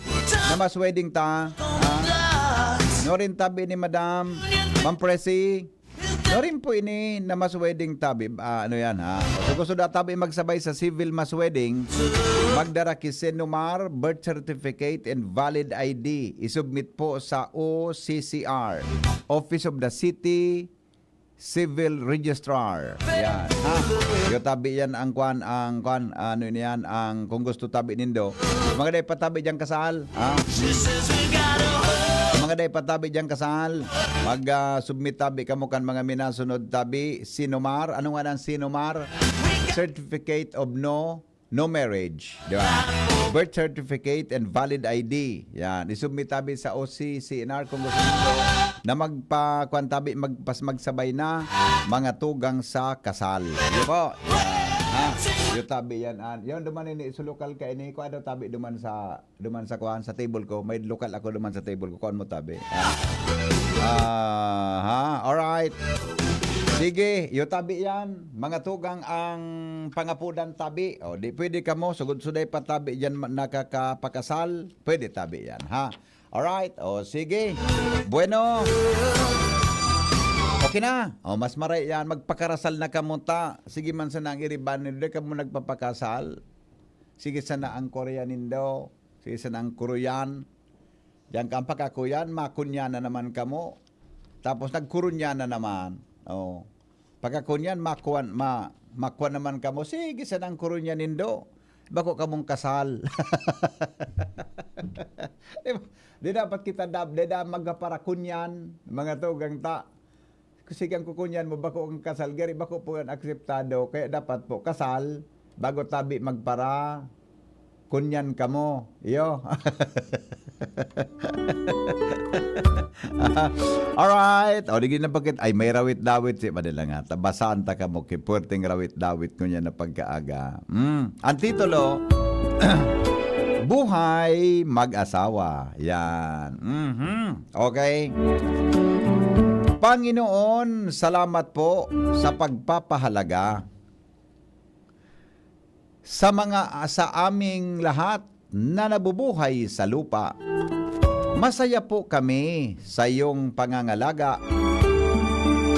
na mas wedding ta. No rin tabi ni madam, Ma'am Presi. No rin po ini na mas wedding tabi. Ano yan ha? So gusto na tabi magsabay sa civil mass wedding, magdara kisenumar, birth certificate, and valid ID. Isubmit po sa OCCR, Office of the City Civil Registrar. Yan. Ha? Yung tabi yan ang ano yan, ang kung gusto tabi nindo. Mga day patabi diyang kasal. Ha? Mga day patabi diyang kasal. Mag-submit tabi kamo kan mga minasunod tabi. Sinumar. Ano nga ang sinumar? Certificate of no marriage. Di ba? Birth certificate and valid ID. Yan. Isubmit tabi sa OCCNR kung gusto nindo na magpa-kwantabi, magsabay na mga tugang sa kasal. Yun po. Yung tabi yan. Yun, duman ini, so lokal ka ini, kung ano tabi duman sa kuhan, sa table ko. May lokal ako duman sa table ko. Kuhan mo tabi. Alright. Sige, yung tabi yan. Mga tugang ang pangapudan tabi. O, di pwede ka mo, sugod-suday pa tabi yan nakakapakasal. Pwede tabi yan, ha? Alright, o sige. Bueno. Okay na. O, mas maray yan. Magpakarasal na kamunta. Sige man sana ang iriban nindo. Ka mo nagpapakasal. Sige sana ang Korean nindo. Sige sana ang Korean. Yan kang pakakuyan, makunya na naman kamo. Tapos nagkurunya na naman. O. Pagkakunyan, makuan naman kamo. Sige sana ang Korean nindo. Bako kamong kasal. Di dapat kita di dapat magparakunyan mga tugang ta. Kusigang kukunyan mo bako ang kasal gari bako po ang akseptado kaya dapat po kasal bago tabi magpara kunyan kamo. Iyo. Alright. O, di na bakit ay may rawit-dawit si madala nga. Tabasaan ta kamo kiporting rawit-dawit kunya na pagkaaga. Ang titulo Buhay mag-asawa. Yan. Okay. Panginoon, salamat po sa pagpapahalaga sa aming lahat na nabubuhay sa lupa. Masaya po kami sa iyong pangangalaga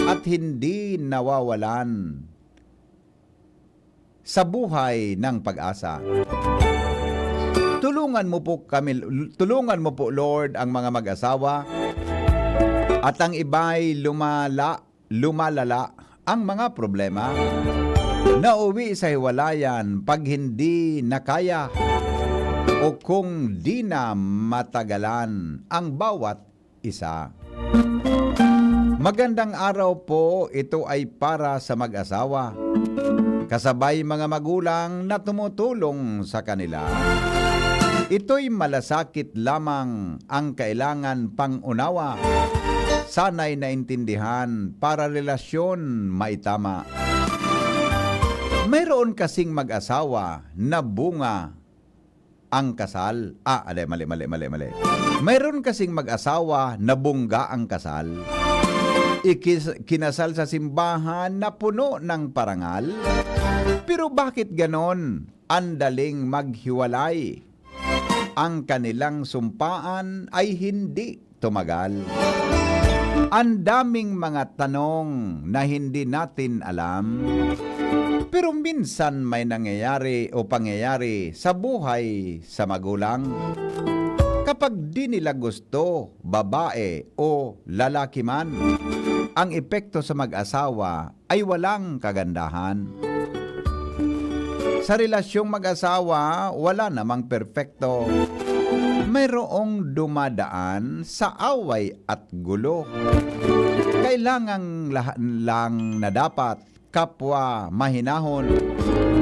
at hindi nawawalan sa buhay ng pag-asa. Tulungan mo po Lord ang mga mag-asawa at ang iba'y lumalala ang mga problema na uwi sa hiwalayan pag hindi na kaya o kung di na matagalan ang bawat isa. Magandang araw po, ito ay para sa mag-asawa. Kasabay mga magulang na tumutulong sa kanila. Ito'y malasakit lamang ang kailangan pang-unawa. Sana'y naintindihan para relasyon maitama. Mayroon kasing mag-asawa na bunga ang kasal. Mali. Mayroon kasing mag-asawa na bungga ang kasal. Kinasal sa simbahan na puno ng parangal. Pero bakit ganon? Andaling maghiwalay. Ang kanilang sumpaan ay hindi tumagal. Ang daming mga tanong na hindi natin alam. Pero minsan may nangyayari o pangyayari sa buhay sa magulang. Kapag di nila gusto, babae o lalaki man, ang epekto sa mag-asawa ay walang kagandahan. Sa relasyong mag-asawa, wala namang perpekto. Mayroong dumadaan sa away at gulo. Kailangang lang na dapat kapwa mahinahon,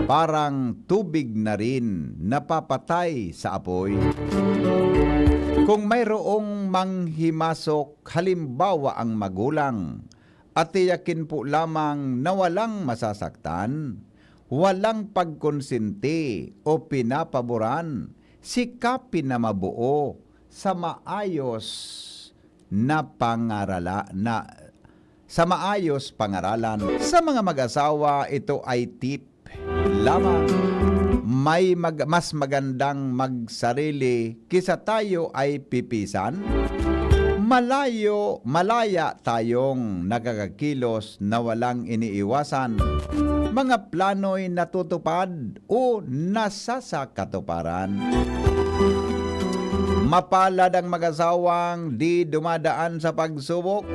parang tubig na rin napapatay sa apoy. Kung mayroong manghimasok, halimbawa ang magulang, at tiyakin po lamang na walang masasaktan, walang pagkonsinti o pinapaboran, sikapin na mabuo sa maayos na pangaralan. Sa mga mag-asawa, ito ay tip lamang. Mas magandang magsarili kisa tayo ay pipisan. Malaya tayong nakakakilos na walang iniiwasan. Mga plano'y natutupad o nasasakatuparan. Mapalad ang mag-asawang di dumadaan sa pagsubok.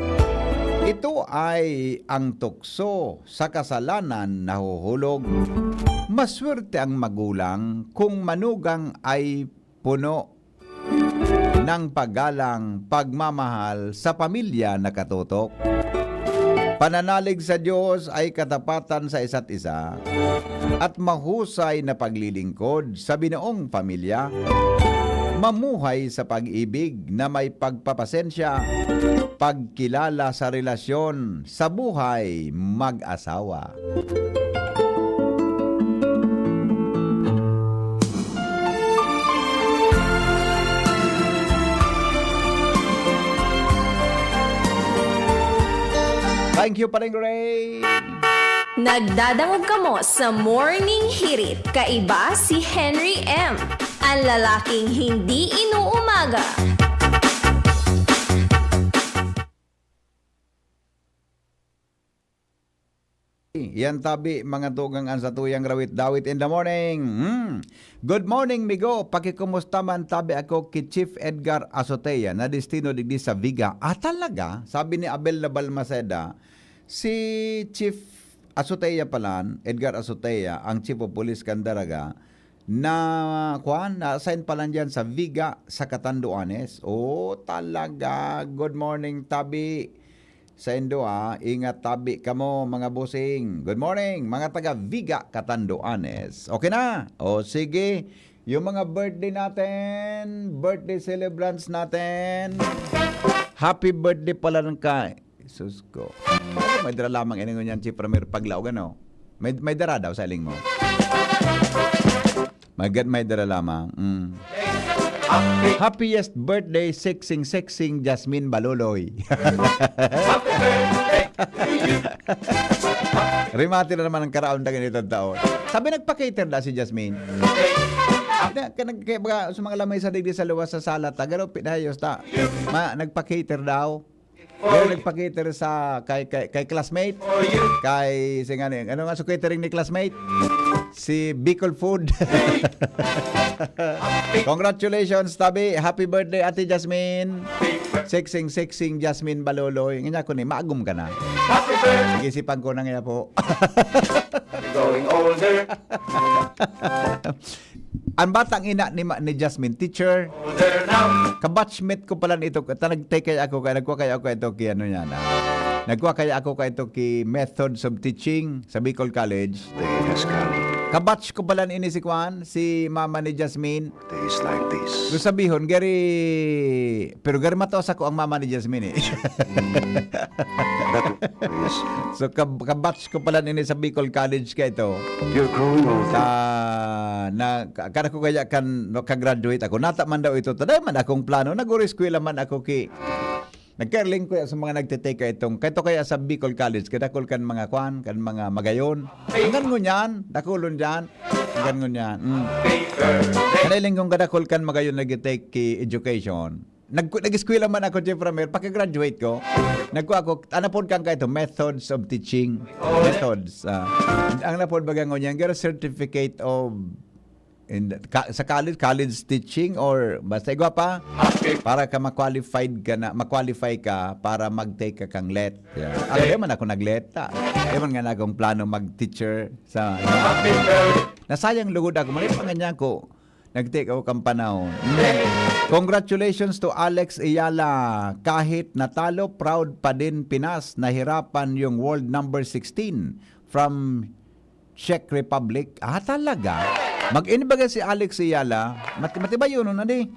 Ito ay ang tukso sa kasalanan nahuhulog. Maswerte ang magulang kung manugang ay puno ng paggalang, pagmamahal sa pamilya na katutok. Pananalig sa Diyos ay katapatan sa isa't isa at mahusay na paglilingkod sa binuong pamilya. Mamuhay sa pag-ibig na may pagpapasensya, pagkilala sa relasyon sa buhay mag-asawa. Thank you, Paring Ray. Nagdadangog kamo sa Morning Hirit. Kaiba si Henry M. Ang lalaking hindi inuumaga. Yan tabi, mga tugang an sa tuyang rawit-dawit in the morning. Good morning, migo. Pakikumusta man tabi ako kay Chief Edgar Azotea na destino digdi sa Viga. Talaga? Sabi ni Abel na Balmaceda, si Chief Azotea palan, Edgar Azotea, ang Chief of Police Candaraga, na-assign palan dyan sa Viga sa Catanduanes. Talaga. Good morning, tabi. Sa Indo ingat tabi kamo mga busing. Good morning mga taga Viga, Catanduanes. Okay na? Sige. Yung mga birthday natin, birthday celebrants natin. Happy birthday pala ng Jesus ko. May dara lamang iningon yan si Premier Paglao, gano? May dara daw sa iling mo. May dara lamang. Happiest birthday, sexing Jasmine Baloloy. Rimati na naman ang karaon na ganito taon. Sabi nagpa-cater na si Jasmine. Sa mga lamay sa digdi sa luwas sa sala, tagaro pinahayos ta. Nagpa-cater daw. Pero nagpa-cater sa kay classmate. Kay singani, ano nga sa catering ni classmate? Si Bicol Food. Congratulations, tabi. Happy birthday, Ate Jasmine. Sexing Jasmine Baloloy. Nga ko ni, maagum ka na. Nag-isipan ko na nga po. Going older. Ang batang ina ni Jasmine, teacher. Kabatchmate ko pala nito. Nag-take kaya ako, nagkuha kaya ako ito kay ano yan. Nagkuha kaya ako kay ito kay Methods of Teaching sa Bicol College. Kabatch ko pala ini si Kwan, si mama ni Jasmine. Days like this. Kung sabihon, pero gari matos ako ang mama ni Jasmine eh. So kabatch ko pala ini sa Bicol College kaya ito. You're growing older. Kada ko kaya kan no, ka-graduate ako. Nata man daw ito. Taday man akong plano. Nag-eskwela man ako nagkarling ko sa mga nagtitake itong kaito kaya sa Bicol College kadakol kan mga kwan kan mga magayon hanggang ngunyan dakulon diyan hanggang ngunyan kanilang kong kadakol kan magayon nagtitake ki education nag-eskwela man ako Jeff Ramer pagka-graduate ko nagkuha ako anapod kang kaito methods of teaching methods ang napod bagang ngunyan gara certificate of sa college teaching or basta igwa pa para ka ma-qualify ka para mag-take ka kang let. Di man ako nag-let ta. Di man nga na akong plano mag-teacher sa nasayang lugod ako. Mali pa ganyan ko. Nag-take ako kang panahon. Congratulations to Alex Ayala. Kahit natalo, proud pa din Pinas. Nahirapan yung world number 16 from Czech Republic. Talaga? Mag-inibaga si Alex Ayala, matibayo nun na di.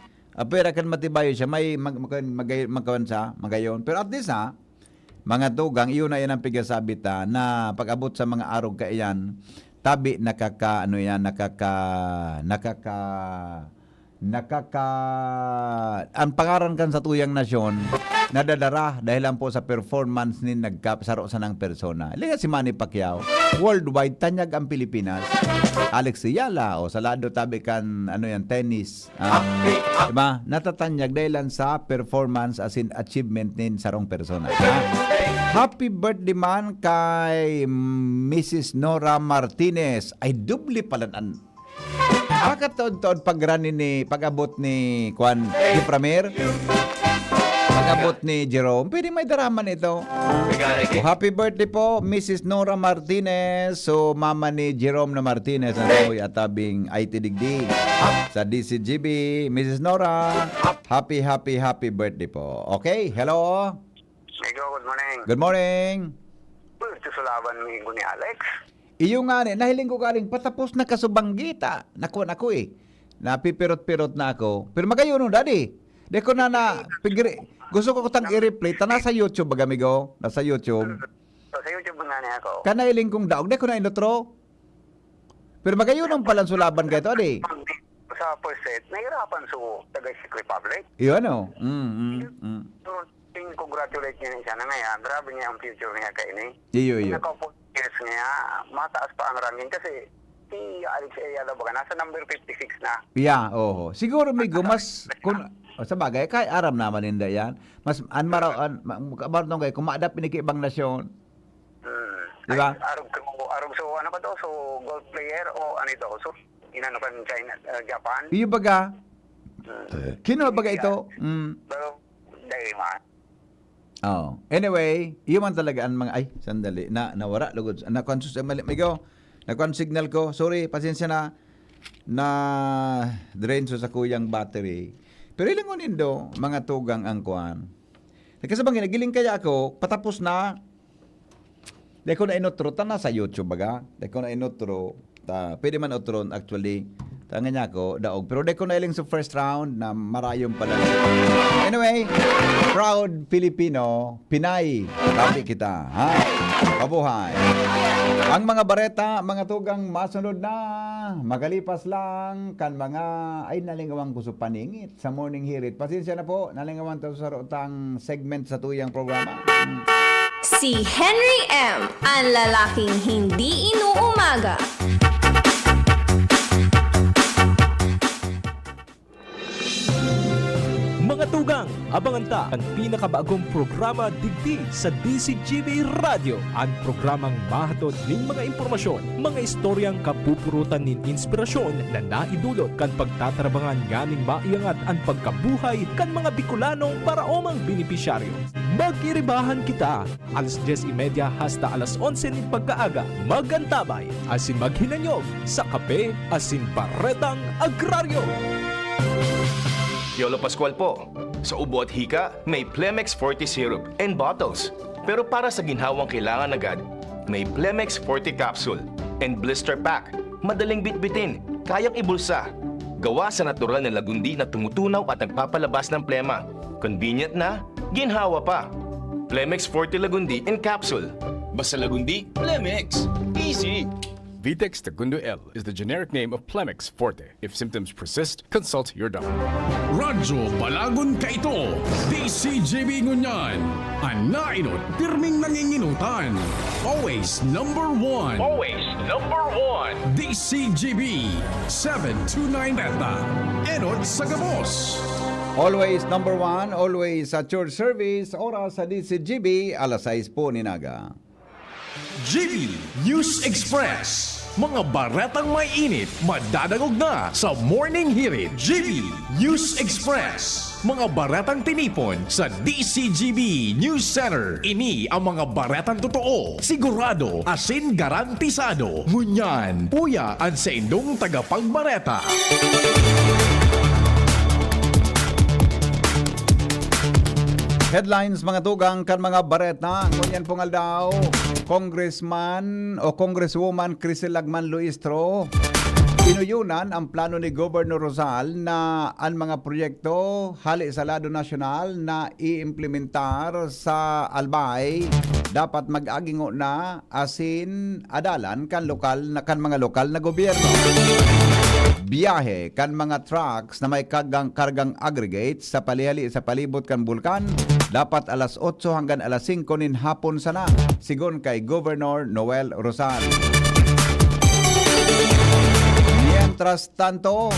Pera kan matibayo siya, may magayon. Pero at least mga tugang, iyon na yan ang pigasabita na pag-abot sa mga arog ka iyan, tabi ang pangaran kan sa tuyang nasyon, nadadara dahil lang po sa performance ni nagkasaro sa ng persona. Liga si Manny Pacquiao, worldwide tanyag ang Pilipinas. Alex Ayala o sa lado tabi kan tennis. Diba? Natatanyag dahil lang sa performance as in achievement nin sarong persona. Happy birthday man kay Mrs. Nora Martinez. Ay dubli pala Pakataon-taon pag-abot ni Kwan ni Pramer. Pag-abot ni Jerome. Pwede may daraman ito. Happy birthday po, Mrs. Nora Martinez. So, mama ni Jerome na Martinez. Ano yung atabing IT Digdig sa DCGB. Mrs. Nora, happy birthday po. Okay, hello. Migo, good morning. Good morning. Gusto sulaban ni Alex. Iyo nga nahiling ko galing patapos na kasubanggita. Nako napipirot-pirot na ako. Pero magayon no, daddy. De ko na gusto ko tang i-replay ta nasa YouTube bagamigo, nasa YouTube. Sa YouTube nga niya ako. Kanailing kong daog de ko na inotro. Pero magayon ang palang sulaban kay to, daddy. Sa first set, nahirapan sa Czech Republic. Iyo ano. So, congratulate niya siya na ngayon. Grabe niya ang future niya kay ini. Iyo. Yes niya, mataas pa ang ranking kasi si Alex Ayala baga nasa number 56 na. Yeah, oo. Siguro may gumas sa bagay kay aram naman ninda yan. Mas kabartong kay kumaadap piniki ibang nasyon. Di ba? Arog so ano ba to? So golf player o ano ito? So inano kan China, Japan. Iyo baga. Kino baga ito? Pero dahil man. Oh. Anyway, iyo man talaga ang mga sandali nawara lugod. Nakuan signal ko. Sorry, pasensya na drain sa kuyang battery. Pero ilang nindo mga tugang ang kuan. Kasi bang nagiling kaya ako patapos na. Deko na inotro ta na sa YouTube baga. Deko na inotro pwede man otron actually. Tangan niya ako, daog. Pero deko na iling sa first round na marayong pala. Anyway, proud Filipino, Pinay, tabi kita. Ha? Pabuhay. Ang mga bareta, mga tugang masunod na, magalipas lang, kan mga, nalingawang gusto paningit sa morning hirit. Pasensya na po, nalingawang to sa rotang segment sa tuyang programa. Si Henry M., ang lalaking hindi inuumaga. Mga tugang, abangan ta ang pinakabagong programa digdi sa DCGB Radio. Ang programang mahatod ning mga impormasyon, mga istoryang kapupurutan nin inspirasyon na naidulot kan pagtatrabangan ganing maiangat ang pagkabuhay kan mga Bicolanong para omang benepisyaryo. Magkiribahan kita. Alas 10:30 hasta alas 11 ng pagkaaga. Magantabay, asin maghinanyog sa kape, asin paretang agraryo. Yolo Pascual po. Sa ubo at hika, may Plemex Forte syrup and bottles. Pero para sa ginhawang kailangan agad, may Plemex Forte capsule and blister pack. Madaling bitbitin, kayang ibulsa. Gawa sa natural na lagundi na tumutunaw at nagpapalabas ng plema. Convenient na, ginhawa pa. Plemex Forte Lagundi in capsule. Basta lagundi, Plemex. Easy! Vitex Segundo L is the generic name of Plemex Forte. If symptoms persist, consult your doctor. Radyo Balagon Kaito, DCGB Ngunyan, Anainot, pirming nanginginutan. Always number one. Always number one. DCGB 729 Beta, Enot Sagamos. Always number one, always at your service. Oras sa DCGB, alas 6 po ninaga. GB News Express. Mga baretang may init, madadagog na sa Morning Hirit. GB News Express. Mga baretang tinipon sa DCGB News Center. Ini ang mga baretang totoo, sigurado, asin garantisado. Ngunyan, puya ang sa indong tagapagbareta. Headlines mga tugang kan mga bareta. Ngunyan pong aldaw, Congressman o Congresswoman Crisel Lagman Luistro inuyunan ang plano ni Governor Rosal na ang mga proyekto hali sa lado nasyonal na iimplementar sa Albay dapat mag-agingo na asin adalan kan mga lokal na gobyerno. Biyahe kan mga trucks na may kargang aggregate sa palihali sa palibot kan bulkan dapat alas 8 hanggang alas 5 nin hapon sana sigon kay Governor Noel Rosal. Mientras tanto,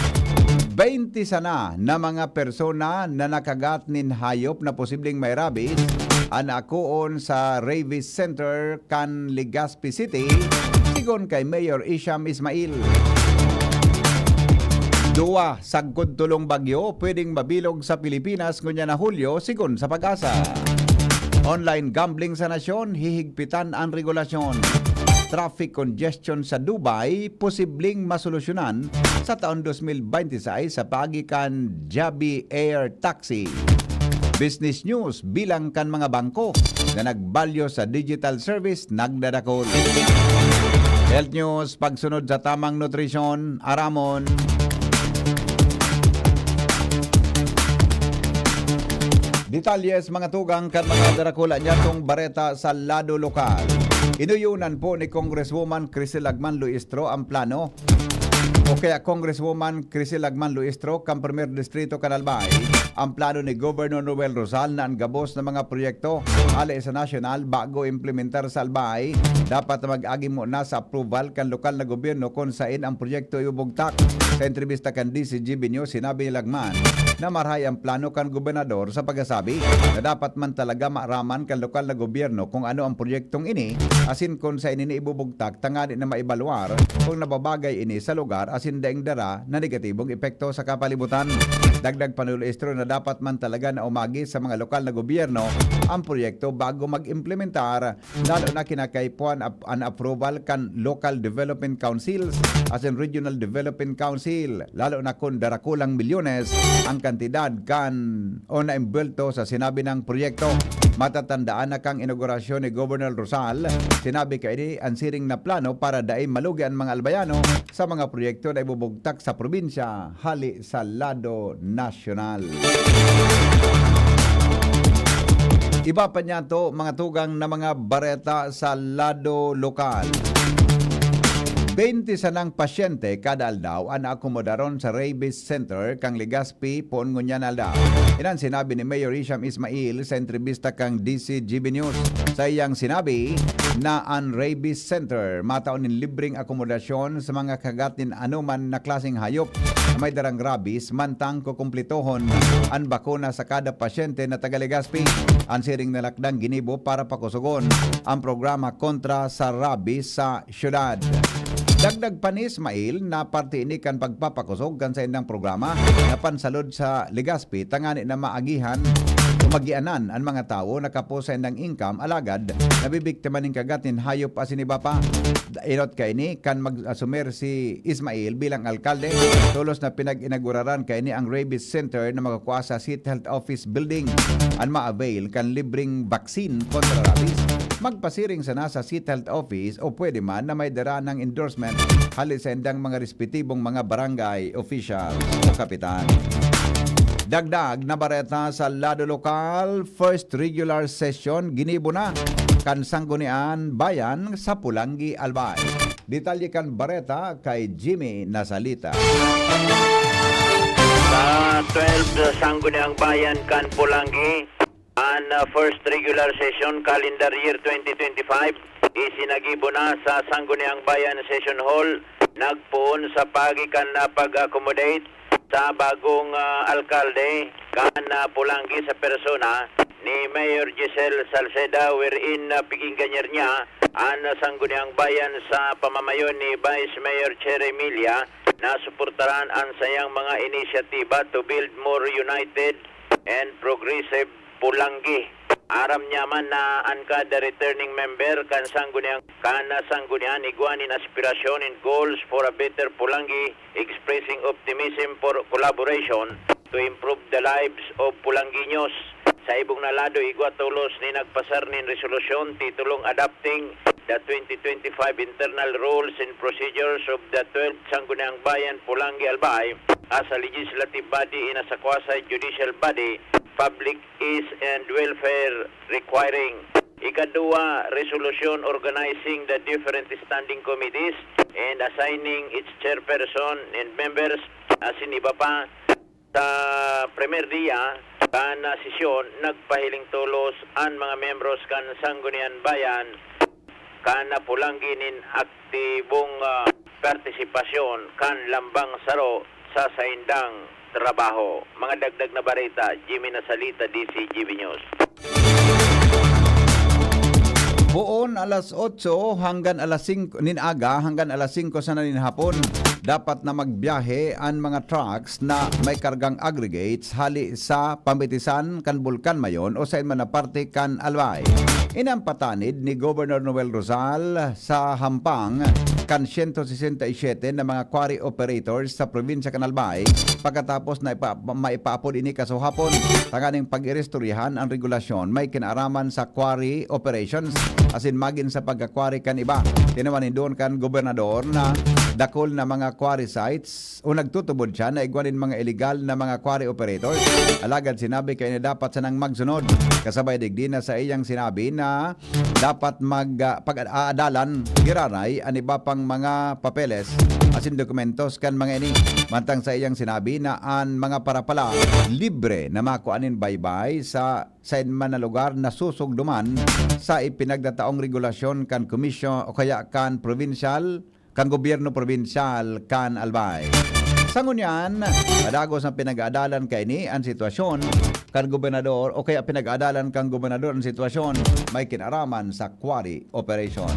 20 sana na mga persona na nakagat nin hayop na posibleng may rabies ang akuon sa Rabies Center kan Legazpi City sigon kay Mayor Isham Ismail. Duwa sagkod tulong bagyo pwedeng mabilog sa Pilipinas ngunya na Hulyo sigon sa Pag-asa. Online gambling sa nasyon hihigpitan ang regulasyon. Traffic congestion sa Dubai posibleng masolusyonan sa taon 2026 sa pagikan Jabi Air Taxi. Business news bilang kan mga bangko na nagbalyo sa digital service nagdadakol. Health news pagsunod sa tamang nutrisyon aramon. Detalyes mga tugang kan mga darakula niya tong bareta sa lado lokal. Inuyunan po ni Congresswoman Crisel Lagman Luistro ang plano. O kaya Congresswoman Crisel Lagman Luistro, kang Premier Distrito Canalbay, ang plano ni Governor Noel Rosal na ang gabos ng mga proyekto hali sa nasyonal bago implementar sa Albay, dapat mag-agi mo na sa approval kan lokal na gobyerno kung saan ang proyekto ibubugtak. Sa entrevista kan DCGB News, sinabi ni Lagman na marhay ang plano kan gobernador sa pagkasabi na dapat man talaga maaraman kan lokal na gobyerno kung ano ang proyektong ini, asin kung saan ini ibubugtak, tangani na maibalwar kung nababagay ini sa lugar asin daing dara na negatibong epekto sa kapalibutan. Dagdag panuloistro na dapat man talaga na umagi sa mga lokal na gobyerno ang proyekto bago mag-implementar, lalo na kinakaipuan ang approval kan local development councils asin regional development council, lalo na kung darakulang milyones ang kantidad kan o naimbelto sa sinabi ng proyekto. Matatandaan na kang inaugurasyon ni Governor Rosal, sinabi kay ini ang siring na plano para daing malugi ang mga albayano sa mga proyekto na ibubugtak sa probinsya hali sa lado nasyonal. Iba pa niya to mga tugang na mga bareta sa lado lokal. 20 sanang pasyente kada aldaw ang naakomodaron sa Rabies Center kang Legazpi pon ngunyan aldaw. Inan sinabi ni Mayor Isham Ismail sa entrevista kang DCGB News. Sa iyang sinabi na ang Rabies Center mataon nin libreng akomodasyon sa mga kagatin anuman na klaseng hayop na may darang rabies mantang kukumplitohon ang bakuna sa kada pasyente na taga Legazpi. Ang siring nalakdang ginibo para pakusugon ang programa kontra sa rabies sa syudad. Dagdag pa ni Ismail na parte ini kan pagpapakusog kan sa indang programa na pansalod sa Legazpi tangani na maagihan magianan ang mga tao nakapo sa indang income alagad nabibiktima ning kagatin hayop asiniba pa. Inot kay ni kan mag-assumer si Ismail bilang alkalde tulos na pinag-inauguraran kay ni ang rabies center na makakuha sa City Health Office building ang ma-avail kan libreng vaccine kontra rabies. Magpasiring sana sa City Health Office o pwede man na may dara ng endorsement halis sa indang mga respetibong mga barangay official o kapitan. Dagdag na bareta sa lado lokal, first regular session ginibo na kan Sanggunian Bayan sa Pulangi, Albay. Detalye kan bareta kay Jimmy Nasalita. Sa 12 Sangguniang Bayan kan Pulangi, ang first regular session calendar year 2025 isinagibo na sa Sangguniang Bayan Session Hall. Nagpuon sa pagikan na pag-accommodate sa bagong alkalde kan Pulangi sa persona ni Mayor Giselle Salceda wherein pikinggan niya ang Sangguniang Bayan sa pamamayon ni Vice Mayor Cherry Emilia na suportaran ang sayang mga inisyatiba to build more united and progressive Pulangi. Aram niya man na ang kada returning member kan Sanggunian iguanin aspirasyon and goals for a better Pulangi, expressing optimism for collaboration to improve the lives of Pulangiños. Sa ibong nalado igwa tulos ni nagpasar nin resolusyon titulong adopting the 2025 internal rules and procedures of the 12th Sangguniang Bayan Pulangi Albay as a legislative body in a sakwasa judicial body, public ease and welfare requiring. Ikadua, resolution organizing the different standing committees and assigning its chairperson and members asin iba pa. Sa primer dia kan sesyon nagpahiling tulos ang mga membros kan Sanggunian Bayan kan Pulangi nin aktibong partisipasyon kan lambang saro sa saindang trabaho. Mga dagdag na barita, Jimmy Nasalita, DCGB News. Buon alas 8 hanggang alas 5 ninaga hanggang alas 5 sa nanin hapon dapat na magbiyahe ang mga trucks na may kargang aggregates hali sa pambitisan kan Bulkan Mayon o sa man na parte kan Albay. Inampatanid ni Governor Noel Rosal sa Hampang kan 167 na mga quarry operators sa probinsya kan Albay pagkatapos na maipaapod ini kasuhapon tanganing pag-irestoryahan ang regulasyon may kinaraman sa quarry operations asin magin sa pagka-quarry kan iba. Tinawanin doon kan gobernador na dakol na mga quarry sites o nagtutubod siya na igwanin mga illegal na mga quarry operators. Alagad sinabi kaya na dapat sanang magsunod. Kasabay digdi na sa iyang sinabi na dapat pag-aadalan giraray ang iba pang mga papeles asin dokumentos kan mga ini. Mantang sa iyang sinabi na ang mga parapala libre na makuanin baybay sa man na lugar na susugduman sa ipinagdataong regulasyon kan komisyon o kaya kan provincial kan gobyerno provincial kan Albay. Sa ngunyan, padagos ang pinag-aadalan kay ni ang sitwasyon kan gobernador o kaya pinag-aadalan kang gobernador ang sitwasyon may kinaraman sa quarry operation.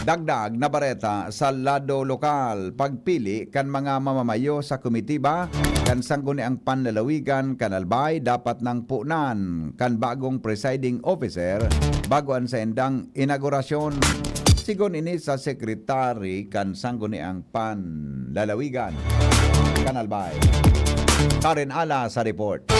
Dagdag na bareta sa lado lokal, pagpili kan mga mamamayo sa komitiba kan Sangguniang Panlalawigan kan Albay dapat nang punan kan bagong presiding officer bago ang sendang inaugurasyon. Sigon ini sa sekretary kan Sangguniang Panlalawigan kan Albay. Karen Ala sa report.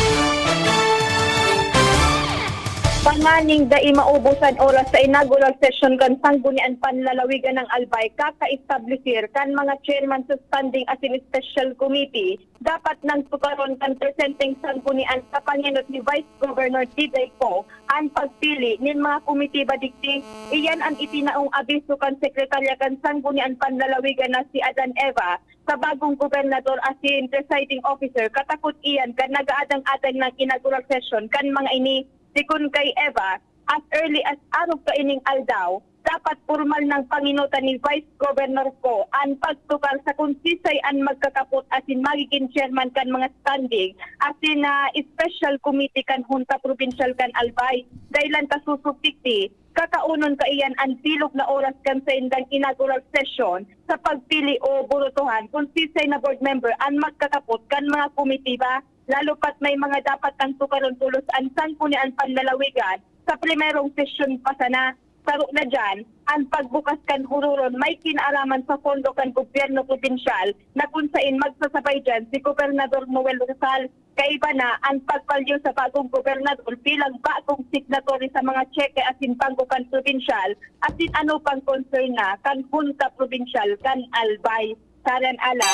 Panganing dai maubusan oras sa inaugural session kan Sanggunian Panlalawigan ng Albay kaka-establisher kan mga chairman sa standing asin special committee dapat nang tukaron kan presenting Sanggunian sa panginot ni Vice Governor Diday Ko ang pagpili nin mga komitiba digdi. Iyan ang itinaong abiso kan sekretarya kan Sanggunian Panlalawigan na si Adan Eva sa bagong gobernador asin presiding officer katakot iyan kan nagaadang-adang ng inaugural session kan mga ini. Sikun kay Eva, as early as araw kaining aldaw, dapat formal ng panginutan ni Vice Governor Ko ang pagtukar sa konsisay ang magkakapot asin magiging chairman kan mga standing asin special committee kan Junta Provincial kan Albay. Dahil lang kasusupikti, kakaunon ka iyan ang tilog na oras kan sa indang inaugural session sa pagpili o burutuhan kung sisay na board member ang magkakapot kan mga komitiba, lalo pat may mga dapat ang tukaron tulos ang sangkunian panlalawigan sa primerong session pa sana. Taro na dyan, ang pagbukas kan hururon may kinaalaman sa pondo kan gobyerno provinsyal na kung saan magsasabay dyan si Gobernador Noel Rosal. Kaiba na ang pagpalyo sa bagong gobernador bilang bagong signatory sa mga cheque asin bangko kan provinsyal asin ano pang concern na kan punta provinsyal kan Albay. Saran ala.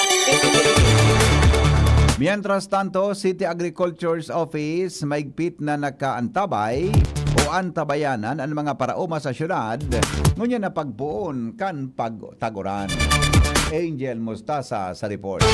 Mientras tanto, City Agriculture's Office maigpit na nakaantabay o antabayanan ang mga paraoma sa syudad ngunya na pagbuon kan pagtaguran. Angel Mostasa sa report.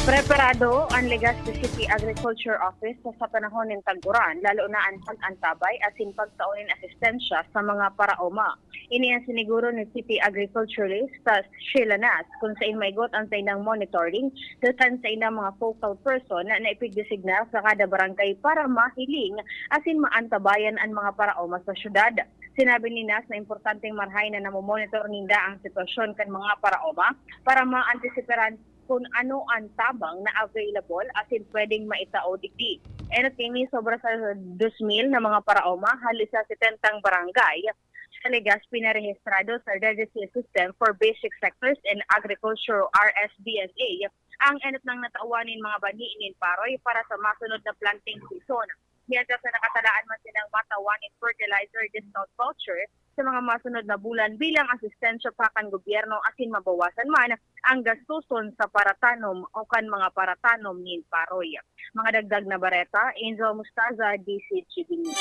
Preparado ang Legazpi City Agriculture Office sa panahon ng taguran, lalo na ang pag-antabay asin pagtaunin asistensya sa mga paraoma. Ini ang siniguro ni City Agriculturist Sheila Nas kung saan maigot ang sainang monitoring datan sa inang mga focal person na naipigdesigna sa kada barangay para mahiling asin maantabayan ang mga paraoma sa syudad. Sinabi ni Nas na importanteng marhay na namomonitor ninda ang sitwasyon kan mga paraoma para maantisiparan kung ano ang tabang na available asin pwedeng maitao digdi. And at kini sobra sa 2,000 na mga paraoma halos sa 70 barangay sa Legazpi na rehistrado sa Registry System for Basic Sectors and Agriculture RSBSA ang enot ng natauwanin mga baniinin paroy para sa masunod na planting season. Mientras na nakatalaan man silang matawanin fertilizer discount voucher sa mga masunod na bulan bilang asistensya pa kan gobyerno asin mabawasan man ang gastuson sa paratanom o kan mga paratanom ni paroy. Mga dagdag na bareta, Angel Mustaza, DCGB News.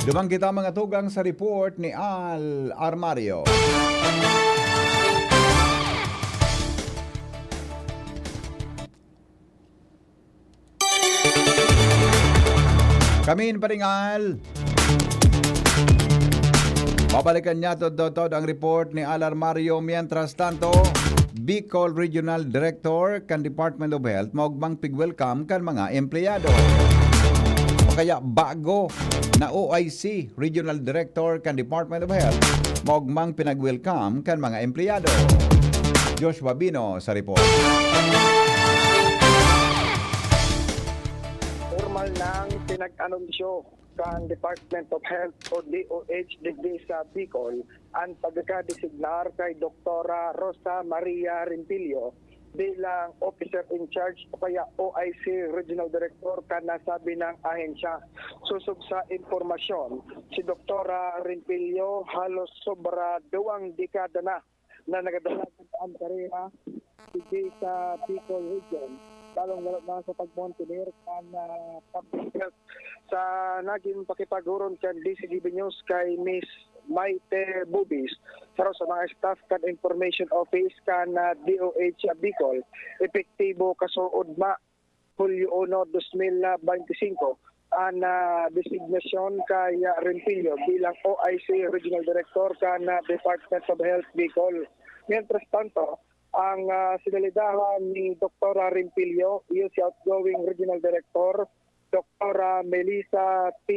Dumang kita mga tugang sa report ni Al Armario. Kamin paringal. Babalikan niya tod ang report ni Al Armario. Mientras tanto, Bicol Regional Director kan Department of Health maugmang pig-welcome kan mga empleyado. O kaya bago na OIC Regional Director kan Department of Health maugmang pinag-welcome kan mga empleyado. Joshua Bino sa report. Formal nang pinag-anunsyo ng Department of Health o DOH digdi sa Bicol ang pagkakadesignar kay Dr. Rosa Maria Rimpilio bilang Officer in Charge o kaya OIC Regional Director ka nasabi ng ahensya. Susub sa informasyon, si Dr. Rimpilio halos sobra 2 dekada na nagadalagan ang karera digdi sa Bicol Region. Talong wala na sa pag-monitor public health sa naging pakipaghuron kan DCGB News kay Miss Maite Bubis sa mga staff kan Information Office kan DOH Bicol epektibo kasuod ma Hulyo 1, 2025 ang designation kay Rimpilio bilang OIC Regional Director kan Department of Health Bicol. Mientras tanto, ang sinalidahan ni Dr. Rimpilio, yung si outgoing Regional Director, Dr. Melissa T.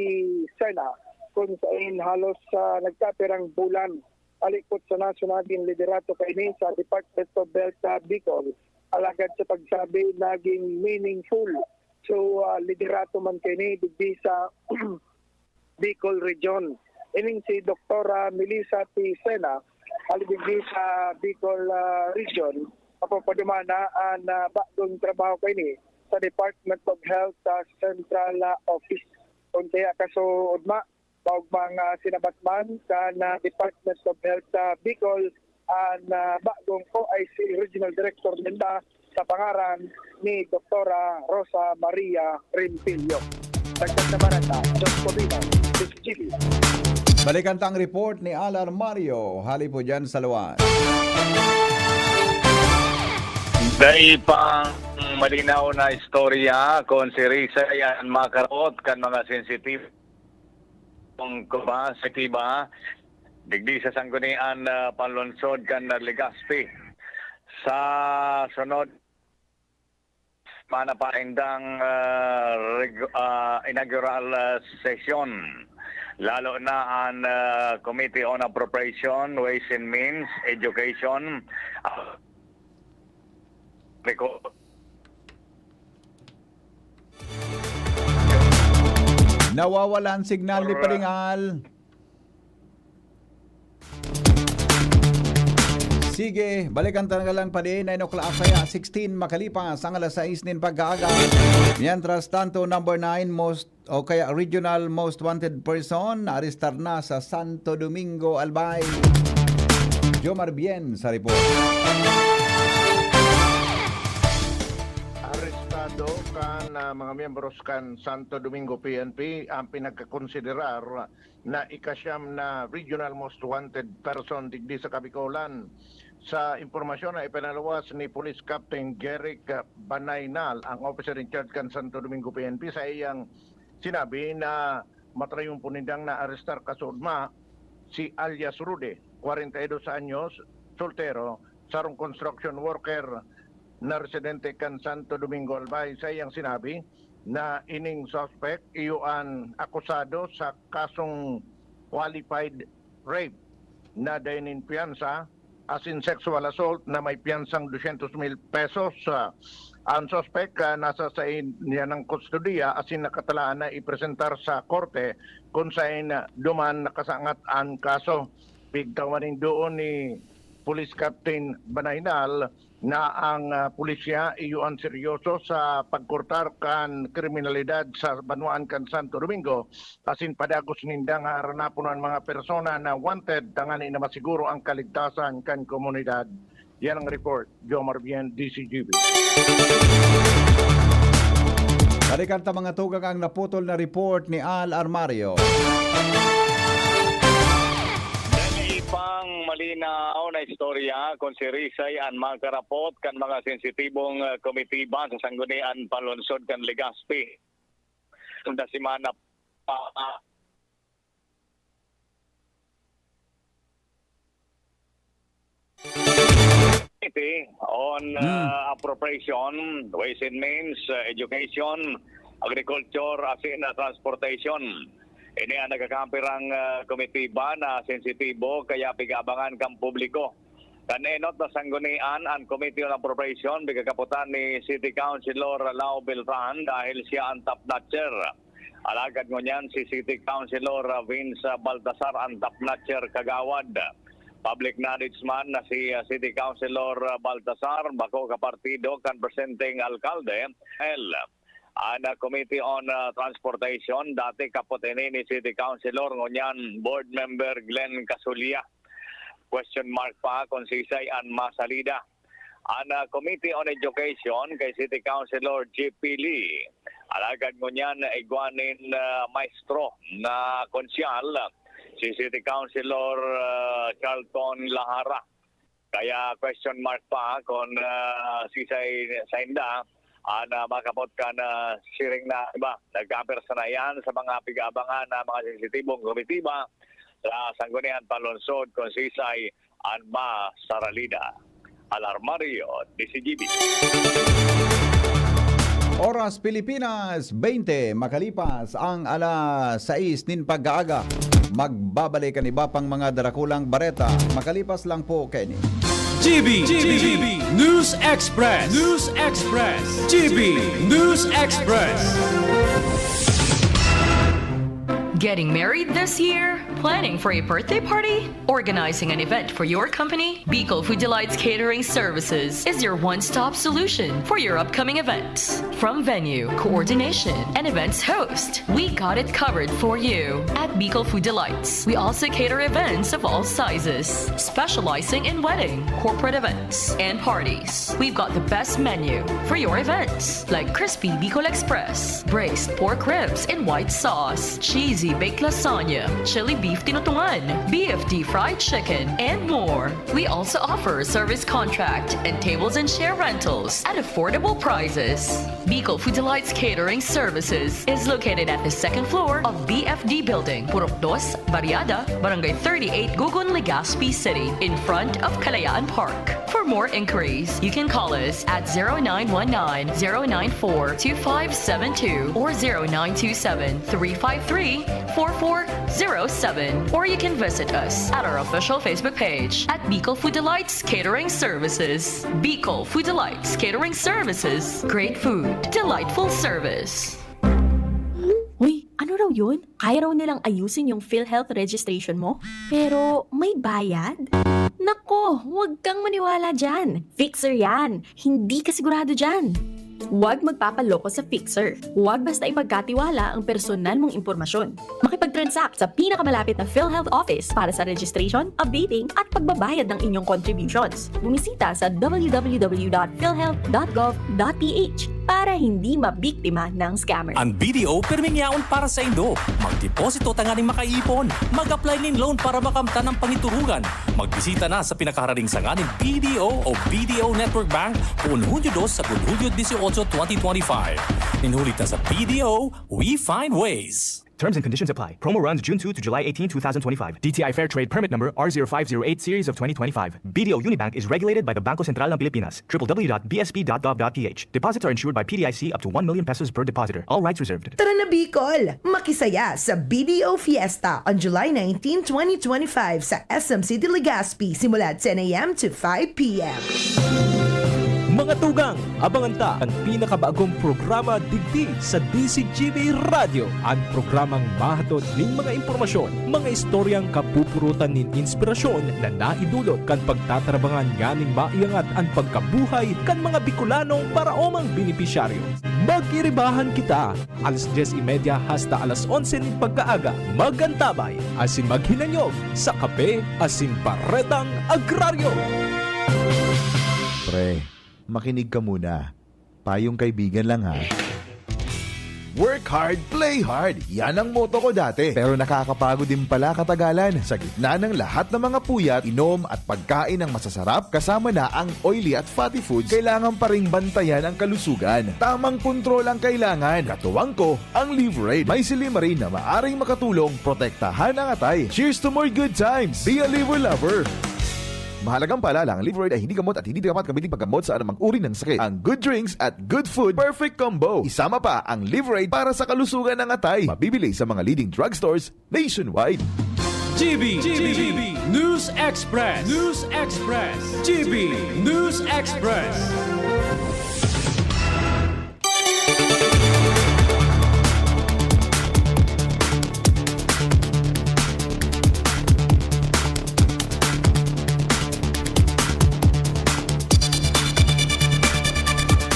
Sena, kung saan halos nagkapirang bulan alikot sa nasunal ng liderato kaini sa Department of Health sa Bicol. Alagad sa pagsabi, naging meaningful. So, liderato man kaini digdi sa Bicol Region. Ining si Dr. Melissa T. Sena, aligidi sa Bicol Region, papapadumana ang bagong trabaho kaini sa Department of Health sa Central Office. Kung kaya kasuod ma, mga sinabatman sa Department of Health sa Bicol ang bagong OIC Regional Director nila sa pangaran ni Dr. Rosa Maria Rimpilio. Dagdag na barata, Diyos Covina, DCGB. Balikan tang report ni Al Armario. Hali po dyan sa luwas. Dahil pa ang malinaw na istorya kung si Risa yan makarot kan mga sensitive kung kuba sa tiba digdi sa sanggunian panlonsod kan Legazpi sa sunod Mana paindang inaugural session. Lalo na ang Committee on Appropriation, Ways and Means, Education, Nawawala ang signal ni Paringal. Sige, balikan talaga lang pa din. 9 o'clock kaya 16 makalipas ang alas 6 nin pagkaaga. Mientras tanto, number 9 regional most wanted person arestar na sa Santo Domingo, Albay. Jomar Bien sa report. Arestado kan mga miyembros kan Santo Domingo PNP ang pinagkakonsiderar na ikasyam na regional most wanted person digdi sa Kabikolan. Sa impormasyon na ipinalawas ni Police Captain Jeric Banaynal, ang officer in charge kan Santo Domingo PNP, sa iyang sinabi na matrayong punindang na arestar kasudma si alias Rude, 42 anyos, soltero, sarong construction worker na residente kan Santo Domingo Albay. Sa iyang sinabi na ining suspect iyuan akusado sa kasong qualified rape na dainin piyansa as in sexual assault na may piyansang 200,000 pesos. Ang suspect nasa sa niya ng kustodiya as in nakatalaan na ipresentar sa korte kung saan duman nakasangat ang kaso. Bigtawanin doon ni Police Captain Banaynal na ang pulisya iyuan seryoso sa pagkurtar kan kriminalidad sa Banuan kan Santo Domingo asin padagos nindang haranapon ang mga persona na wanted tangani na masiguro ang kaligtasan kan komunidad. Yan ang report. Jomar Bien, DCGB. Balikan ta mga tugang ang naputol na report ni Al Armario. Pang malinaw na istorya kung si Rizay ang magkarapot kan mga sensitibong komitiba sa sanggunian palunsod kan Legazpi. Sunda simana pa on appropriation, ways and means, education, agriculture, asin transportation. Ini ang nagkakampirang komitiba na sensitibo kaya pigabangan kang publiko. Kanenot na sanggunian ang Committee on Appropriation bigakaputan ni City Councilor Lau Beltran dahil siya ang top notcher. Alagad ngunyan si City Councilor Vince Baltasar ang top notcher kagawad. Public knowledge man na si City Councilor Baltasar bako kapartido kan presenting alkalde ang Committee on Transportation, dati kapotini ni City Councilor, ngunyan Board Member Glenn Casulia. Question mark pa kung sisay ang masalida. Ang Committee on Education kay City Councilor J.P. Lee. Alagad ngunyan igwanin maestro na konsyal si City Councilor Charlton Lahara. Kaya question mark pa kung sisay sa inda makapot ka na siring na iba. Nagkapersona sa mga pigabangan na mga sensitibong komitiba sa Sanggunian Palunsod kung sisay Anma Saralida. Alarmario, DCGB. Oras Pilipinas, 20 makalipas ang alas 6 nin pag-aaga. Magbabalik ang iba pang mga darakulang bareta. Makalipas lang po, Kenny. GB News Express. GB News Express. Getting married this year? Planning for a birthday party? Organizing an event for your company? Bicol Food Delights Catering Services is your one-stop solution for your upcoming events. From venue, coordination, and events host, we got it covered for you. At Bicol Food Delights, we also cater events of all sizes, specializing in wedding, corporate events, and parties. We've got the best menu for your events, like crispy Bicol Express, braised pork ribs in white sauce, cheesy baked lasagna, chili beef tinutungan, BFD fried chicken, and more. We also offer service contract and tables and chair rentals at affordable prices. Bicol Food Delights Catering Services is located at the second floor of BFD Building, Purok 2, Barriada, Barangay 38, Gugun, Legazpi City, in front of Kalayaan Park. For more inquiries, you can call us at 0919-094-2572 or 0927-353-4407. Or you can visit us at our official Facebook page at Bicol Food Delights Catering Services. Bicol Food Delights Catering Services. Great food, delightful service. Uy, ano raw yun? Kaya raw nilang ayusin yung PhilHealth registration mo? Pero may bayad? Nako, huwag kang maniwala dyan. Fixer yan. Hindi ka sigurado dyan. Huwag magpapaloko sa Fixer. Huwag basta ipagkatiwala ang personal mong impormasyon. Makipag-transact sa pinakamalapit na PhilHealth office para sa registration, updating at pagbabayad ng inyong contributions. Bumisita sa www.philhealth.gov.ph para hindi mabiktima ng scammer. Ang BDO permingyaon para sa Indo. Magdeposito tanganing makaipon. Mag-apply ng loan para makamtan ang pangiturugan. Magbisita na sa pinakahararing sanganing BDO o BDO Network Bank kung Hunyo 2 sa Hunyo 18, 2025. Inulit na sa BDO, we find ways. Terms and conditions apply. Promo runs June 2 to July 18, 2025. DTI Fair Trade Permit Number R0508 Series of 2025. BDO Unibank is regulated by the Bangko Sentral ng Pilipinas. www.bsp.gov.ph. Deposits are insured by PDIC up to 1 million pesos per depositor. All rights reserved. Tara na Bicol! Makisaya sa BDO Fiesta on July 19, 2025 sa SM City Legazpi simula 10 a.m. to 5 p.m. Mga tugang, abangan ta ang pinakabagong programa digdi sa DCGB Radio. Ang programang mahatod ning mga impormasyon, mga istoryang kapupurutan nin inspirasyon na naidulot kan pagtatrabangan nganing maiangat ang pagkabuhay kan mga Bicolanong paraomang benepisyaryo. Magiribahan kita, alas 10:30 hasta alas 11 ning pagkaaga. Magantabay, asin maghinanyog sa kape, asin paretang agraryo. Pre, makinig ka muna. Payong kaibigan lang ha. Work hard, play hard. Yan ang motto ko dati. Pero nakakapagod din pala katagalan. Sa gitna ng lahat ng mga puyat, inom at pagkain ng masasarap, kasama na ang oily at fatty foods, kailangan pa ring bantayan ang kalusugan. Tamang kontrol ang kailangan. Katuwang ko, ang Liverade. May Silimarin na maaring makatulong protektahan ang atay. Cheers to more good times. Be a liver lover. Mahalagang paalala, ang Liverade ay hindi gamot at hindi dapat gamitin paggamot sa anumang uri ng sakit. Ang good drinks at good food, perfect combo. Isama pa ang Liverade para sa kalusugan ng atay. Mabibili sa mga leading drugstores nationwide. GB News Express. News Express. GB News Express.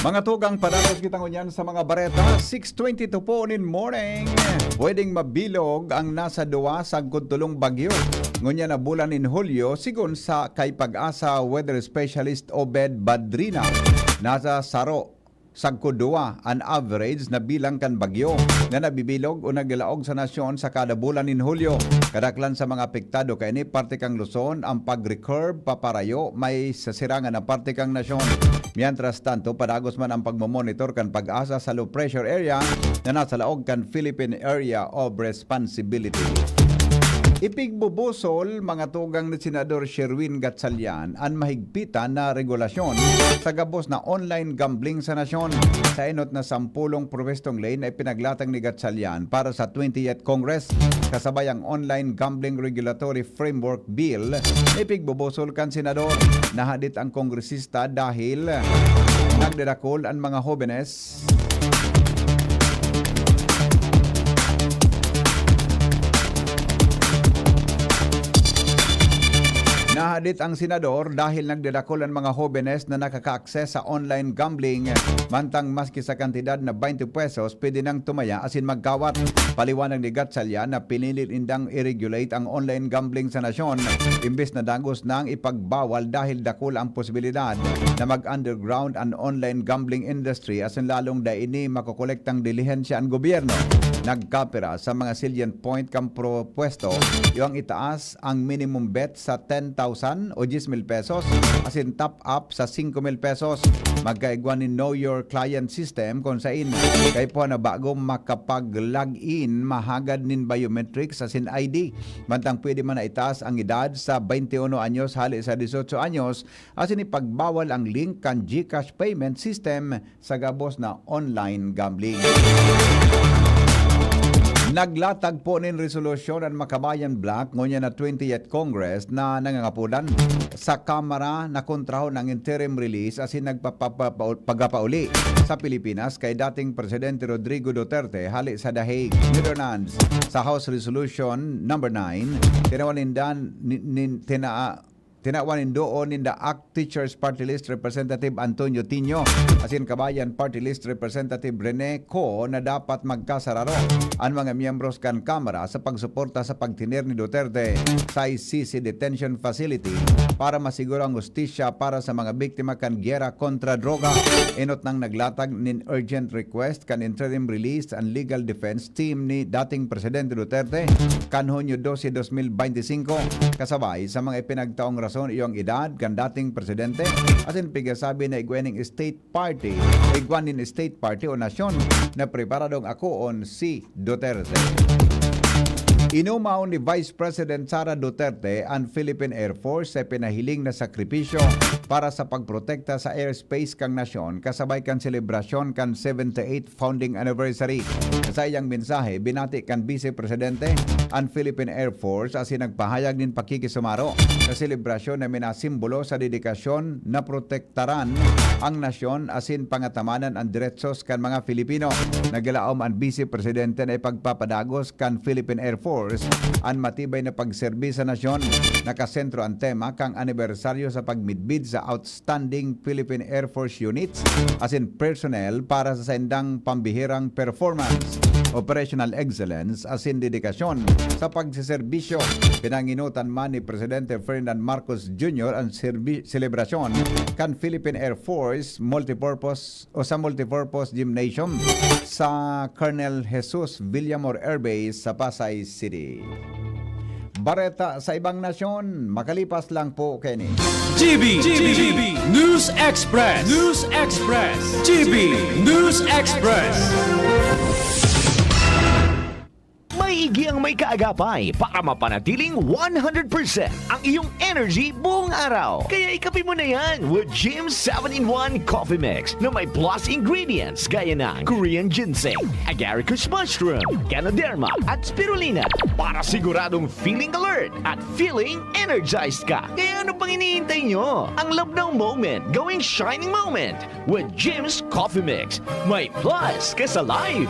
Mga tugang, padalos kita ngunyan sa mga bareta. 6:22 po in morning. Pwedeng mabilog ang nasa duwa sa tulong bagyo. Ngunyan na bulan in Hulyo, sigon sa kay Pag-asa Weather Specialist Obed Badrina. Nasa saro sagkudua an average na bilang kan bagyo na nabibilog o nagilaog sa nasyon sa kada bulan in Hulyo. Kadaklan sa mga apektado kay ni parte kang Luzon ang pag-recurve paparayo may sasirangan ng parte kang nasyon. Mientras tanto, padagos man ang pagmomonitor kan Pag-asa sa low pressure area na nasa laog kan Philippine Area of Responsibility. Ipigbubusol mga tugang ni Senador Sherwin Gatchalian ang mahigpitan na regulasyon sa gabos na online gambling sa nasyon. Sa inot na 10 protestong lane ay pinaglatang ni Gatchalian para sa 20th Congress kasabay ang Online Gambling Regulatory Framework Bill. Ipigbubusol kan Senador. Nahadit ang kongresista dahil nagdadakol ang mga jóvenes Nahadit ang senador dahil nagdadakol ang mga jóvenes na nakaka-access sa online gambling. Mantang maski sa kantidad na 20 pesos, pwede nang tumaya asin magkawat. Paliwanag ni Gatchalian na pinilit indang i-regulate ang online gambling sa nasyon. Imbes na dagos nang ipagbawal dahil dakol ang posibilidad na mag-underground ang online gambling industry asin lalong daini makokolektang dilihensya ang gobyerno. Nagkapira sa mga salient point kang propwesto yung itaas ang minimum bet sa 10,000 10,000 o 10,000 pesos. As in top up sa 5,000 pesos. Magkaigwan ni Know Your Client System kung saan kay po na bago makapag-login mahagad nin biometrics as in ID. Mantang pwede man na itaas ang edad sa 21 anyos hali sa 18 anyos as in ipagbawal ang link kan GCash payment system sa gabos na online gambling. Naglatag po nin resolusyon ang Makabayan Black ngunya na 20th Congress na nangangapudan sa Kamara na kontraho ng interim release as in nagpagapauli sa Pilipinas kay dating Presidente Rodrigo Duterte hali sa The Hague, Netherlands. Sa House Resolution number 9, tinawanin doon in the ACT Teachers Party List Representative Antonio Tino asin Kabayan Party List Representative Rene Co na dapat magkasararo ang mga miyembros kan Kamara sa pagsuporta sa pagtinir ni Duterte sa ICC Detention Facility para masiguro ang hustisya para sa mga biktima kan giyera kontra droga. Inot nang naglatag nin urgent request kan interim release and legal defense team ni dating Presidente Duterte kan Hunyo 12, 2025 kasabay sa mga ipinagtaong rason iyong edad kan dating presidente asin pigasabi na igwaning state party o nasyon na preparadong akoon si Duterte. Inumaw ni Vice President Sara Duterte ang Philippine Air Force sa pinahiling na sakripisyo para sa pagprotekta sa airspace kang nasyon kasabay kan selebrasyon kan 78th founding anniversary. Sa iyang mensahe, binati kan Vice Presidente ang Philippine Air Force asin nagpahayag din pakikisumaro sa selebrasyon na minasimbolo sa dedikasyon na protektaran ang nasyon asin pangatamanan ang diretsos kan mga Filipino. Naglaom ang Vice Presidente na ipagpapadagos kan Philippine Air Force ang matibay na pagserbi sa nasyon. Nakasentro ang tema kang anibersaryo sa pagmidbid sa outstanding Philippine Air Force units as in personnel para sa sendang pambihirang performance, operational excellence as in dedikasyon sa pagsiserbisyo. Pinanginutan man ni Presidente Ferdinand Marcos Jr. ang selebrasyon kan Philippine Air Force multipurpose gymnasium sa Colonel Jesus Villamor Air Base sa Pasay City. Bareta sa ibang nasyon, makalipas lang po, Kenny. GB News Express. GB News Express. Maigi ang may kaagapay para mapanatiling 100% ang iyong energy buong araw. Kaya ikapin mo na yan with Jim's 7-in-1 Coffee Mix na may plus ingredients gaya ng Korean ginseng, agaricus mushroom, ganoderma at spirulina para siguradong feeling alert at feeling energized ka. Kaya ano pang iniintay nyo? Ang love ng moment gawing shining moment with Jim's Coffee Mix. May plus ka sa life.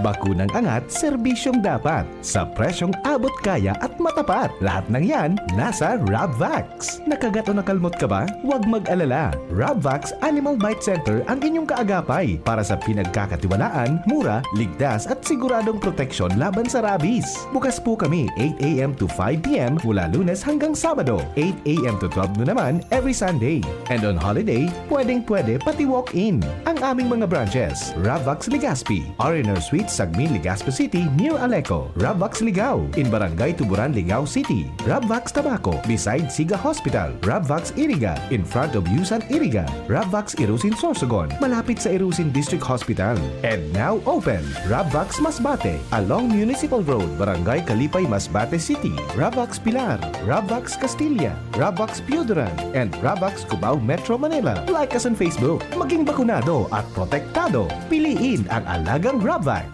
Bakunang angat, serbisyong dapat. Sa presyong abot kaya at matapat. Lahat ng yan, nasa Rabvax. Nakagat o nakalmot ka ba? Huwag mag-alala. Rabvax Animal Bite Center ang inyong kaagapay para sa pinagkakatiwalaan, mura, ligtas at siguradong proteksyon laban sa rabies. Bukas po kami 8 a.m. to 5 p.m. mula Lunes hanggang Sabado. 8 a.m. to 12 noon naman every Sunday. And on holiday, pwedeng-pwede pati walk-in. Ang aming mga branches, Rabvax Legazpi, R&R Suite Sagmin, Legazpi City near Aleco. Rabvax Ligao in Barangay Tuburan, Ligao City. Rabvax Tabaco beside Siga Hospital. Rabvax Iriga in front of Yusan Iriga. Rabvax Irusin Sorsogon malapit sa Irusin District Hospital. And now open, Rabvax Masbate along Municipal Road, Barangay Kalipay, Masbate City. Rabvax Pilar, Rabvax Castilla, Rabvax Pioduran, and Rabvax Cubao Metro Manila. Like us on Facebook. Maging bakunado at protektado. Piliin ang alagang Rabvax.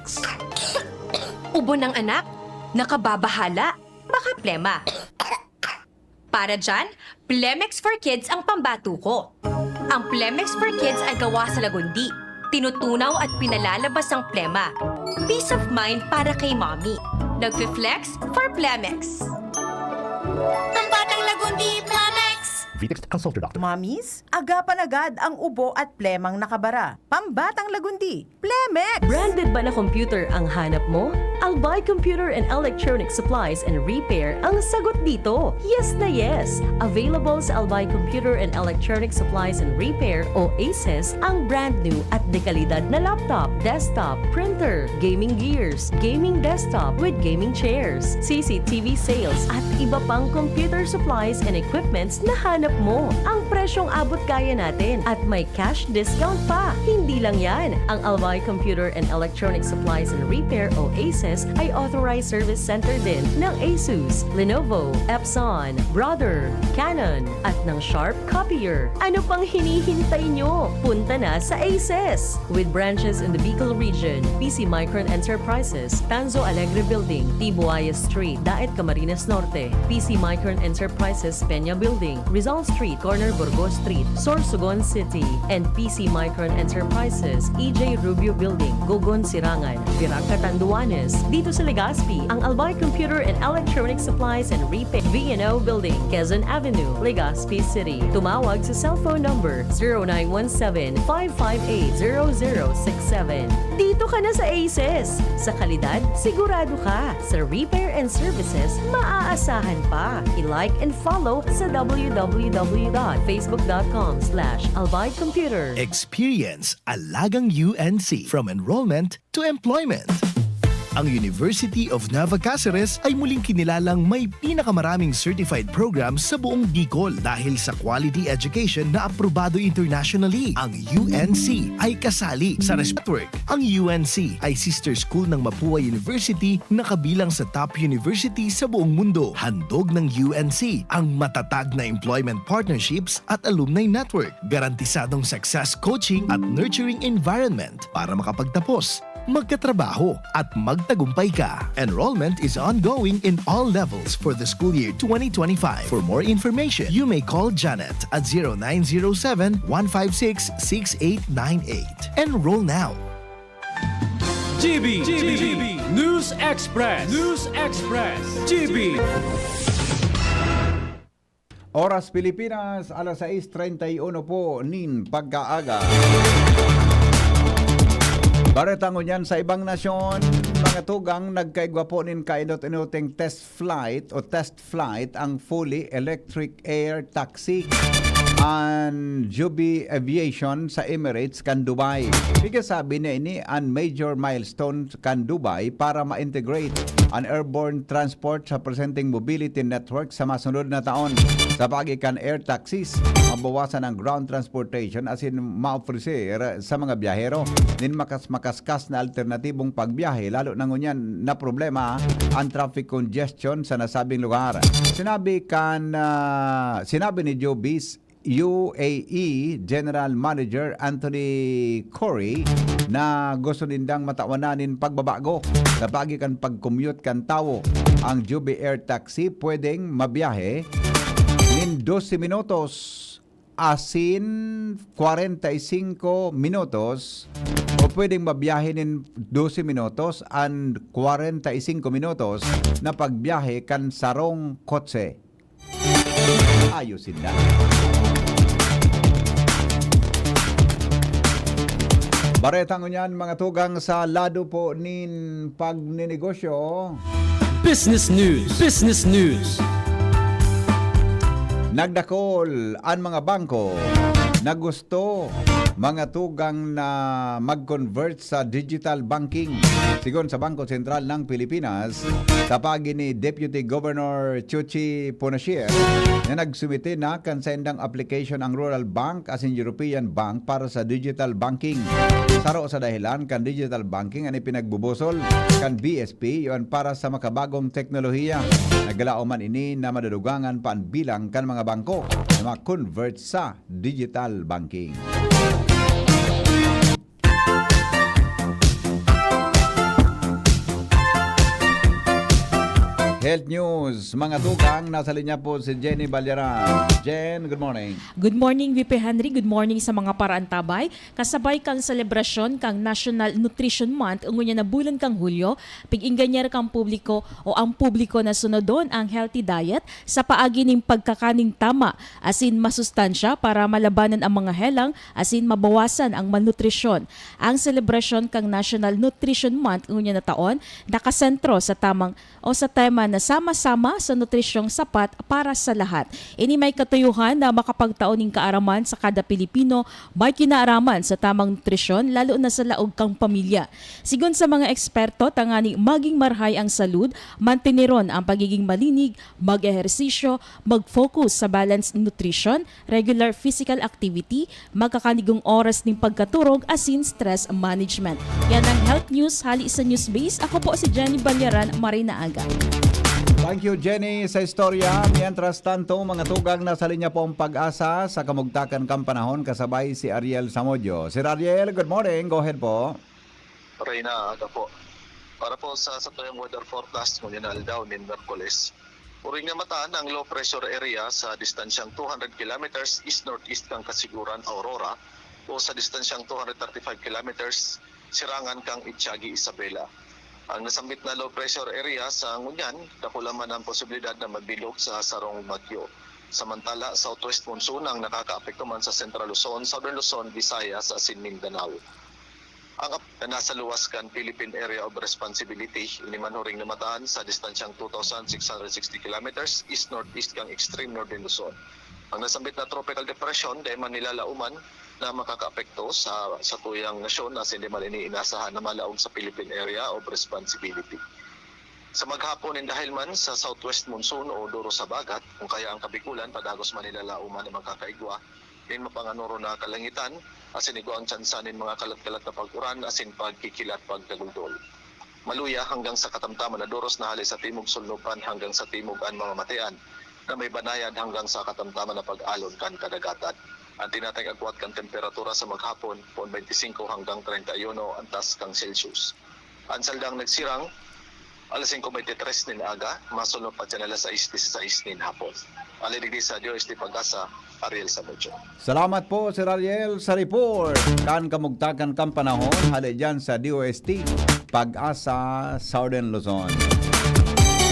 Ubo ng anak, nakababahala, baka plema. Para dyan, Plemex for Kids ang pambato ko. Ang Plemex for Kids ay gawa sa lagundi. Tinutunaw at pinalalabas ang plema. Peace of mind para kay mommy. Nagfi-flex for Plemex. Pambatang lagundi, Plemex! Vitex Consult your doctor. Mommies, agapan agad ang ubo at plemang nakabara. Pambatang lagundi, Plemex! Branded ba na computer ang hanap mo? Albay Computer and Electronic Supplies and Repair ang sagot dito. Yes na yes! Available sa Albay Computer and Electronic Supplies and Repair o ACES ang brand new at dekalidad na laptop, desktop, printer, gaming gears, gaming desktop with gaming chairs, CCTV sales at iba pang computer supplies and equipments na hanap mo. Ang presyong abot kaya natin at may cash discount pa. Hindi lang yan, ang Albay Computer and Electronic Supplies and Repair o ACES ay authorized service center din ng ASUS, Lenovo, Epson, Brother, Canon at ng Sharp Copier. Ano pang hinihintay nyo? Punta na sa ACES! With branches in the Bicol region, PC Micron Enterprises, Panzo Alegre Building, Tibuaya Street, Daet Camarines Norte, PC Micron Enterprises, Peña Building, Rizal Street, Corner Burgos Street, Sorsogon City, and PC Micron Enterprises, EJ Rubio Building, Gogon Sirangan, Virac Catanduanes. Dito sa Legazpi, ang Albay Computer and Electronic Supplies and Repair, VNO Building, Quezon Avenue, Legazpi City. Tumawag sa cellphone number 0917-558-0067. Dito ka na sa ACES. Sa kalidad, sigurado ka. Sa repair and services, maaasahan pa. I-like and follow sa www.facebook.com/Albay Computer. Experience Alagang UNC from enrollment to employment. Ang University of Nueva Cáceres ay muling kinilalang may pinakamaraming certified programs sa buong Bicol dahil sa quality education na aprobado internationally. Ang UNC ay kasali sa network. Ang UNC ay sister school ng Mapua University na kabilang sa top university sa buong mundo. Handog ng UNC ang matatag na employment partnerships at alumni network. Garantisadong success coaching at nurturing environment para makapagtapos, magkatrabaho at magtagumpay ka. Enrollment is ongoing in all levels for the school year 2025. For more information, you may call Janet at 0907-156-6898. Enroll now. GB News Express. GB. Oras Pilipinas, alas 6:31 po, nin pagkaaga. Baretang unyan sa ibang nasyon, mga tugang nagkaigwa po nin kainot-inoting test flight ang fully electric air taxi ang Jubi Aviation sa Emirates kan Dubai. Sabi niya ini ang major milestone kan Dubai para ma-integrate ang airborne transport sa presenting mobility network sa masunod na taon. Sa pagikan air taxis, mabawasan ang ground transportation as in ma-offer sa mga biyahero nin makaskas na alternatibong pagbiyahe lalo na ngunyan na problema ang traffic congestion sa nasabing lugar. Sinabi ni Joe Bis, UAE General Manager Anthony Corey na gusto nindang matawananin pagbabago sa pagikan pag-commute kan tao. Ang Jubi Air Taxi pwedeng mabiyahe in 12 minutos asin 45 minutos o pwedeng mabiyahe in 12 minutos and 45 minutos na pagbiyahe kan sarong kotse. Ayusin na. Baretang unyan mga tugang sa lado po nin pagninegosyo. Business News. Nagdakol ang mga bangko na gusto mga tugang na mag-convert sa digital banking. Sigon sa Bangko Sentral ng Pilipinas, sa pagi ni Deputy Governor Chuchi Ponasier na nagsumite na kansendang application ang Rural Bank as in European Bank para sa digital banking. Saro sa dahilan kan digital banking ang ipinagbubusol kan BSP yon para sa makabagong teknolohiya. Nagalao man ini na madudugangan pa ang bilang kan mga bangko na ma-convert sa digital banking. Health News. Mga tukang, nasa linya po si Jenny Balyaran. Jen, good morning. Good morning, VP Henry. Good morning sa mga paraantabay. Kasabay kang selebrasyon kang National Nutrition Month ungunya na bulan kang Hulyo, pig-ingganyer kang publiko o ang publiko na sunodon ang healthy diet sa paagi ning pagkakaning tama, asin masustansya para malabanan ang mga helang, asin mabawasan ang malnutrisyon. Ang selebrasyon kang National Nutrition Month ungunya na taon nakasentro sa tamang o sa tema na sama-sama sa nutrisyong sapat para sa lahat. Ini may katuyuhan na makapagtaon ng kaaraman sa kada Pilipino may kinaaraman sa tamang nutrisyon lalo na sa laog kang pamilya. Sigon sa mga eksperto, tangani maging marhay ang salud, mantineron ang pagiging malinig, mag-ehersisyo, mag-focus sa balanced nutrition, regular physical activity, magkakanigong oras ng pagkaturog asin stress management. Yan ang health news, hali sa News Base. Ako po si Jenny Balyaran, Marina Aga. Thank you, Jenny, sa istorya. Mientras tanto, mga tugang, nasa linya po ang Pag-asa sa kamugtakan kang panahon, kasabay si Ariel Samodyo. Sir Ariel, good morning. Go ahead po. Reyna, aga po. Para po sa tuyang weather forecast mo daw ni Merkules, puring na mataan ang low pressure area sa distansyang 200 kilometers east-northeast kang Kasiguran, Aurora, o sa distansyang 235 kilometers sirangan kang Ittiagi, Isabela. Ang nasambit na low pressure area sa Ngunyan, dakulaman ang posibilidad na magbilog sa sarong bagyo. Samantala, southwest monsoon ang nakakaapekto man sa Central Luzon, Southern Luzon, Visayas, asin Mindanao. Ang nasa luwas kan Philippine Area of Responsibility, inimanhuring namataan sa distansyang 2,660 kilometers east-northeast kang extreme northern Luzon. Ang nasambit na tropical depression, dahil man nilalauman na makakaapekto sa tuyang nasyon na hindi man iniinasahan na malaog sa Philippine Area of Responsibility. Sa maghapon dahil man sa southwest monsoon o duro sa bagat, kung kaya ang Kabikulan, padagos man nilalauman na magkakaigwa, din mapanganuro na kalangitan, asin igwa ang tsansanin mga kalat-kalat na pag-uran, asin pagkikilat pagkaguldol. Maluya hanggang sa katamtaman na doros na hali sa timog sulnupan hanggang sa timog ang mga matean, na may banayad hanggang sa katamtaman na pag-alon kan kadagatan. Ang tinatay agwat kang temperatura sa maghapon, 25 hanggang 31 antas kang Celsius. Ang saldang nagsirang, alas 5:23 nin aga, masunod pa dyan alas 6:16 nin hapon. Alidigdi sa Diyos, Pag-asa, Ariel Samodyo. Salamat po, Sir Ariel, sa report. Kan kamugtakan kang panahon, hali dyan sa DOST, Pag-asa, Southern Luzon.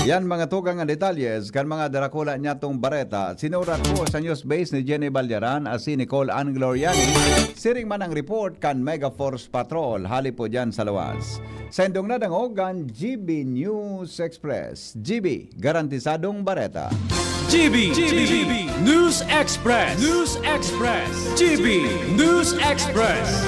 Yan mga tugang ang detalyes kan mga darakula niya tong bareta. Sinurat po sa news base ni Jenny Balyaran at si Nicole Ann Gloriani. Siring man ang report kan Mega Force Patrol. Hali po dyan sa lawas. Sendong na dangogan GB News Express. GB, garantisadong bareta. GB News Express. News Express. GB News Express.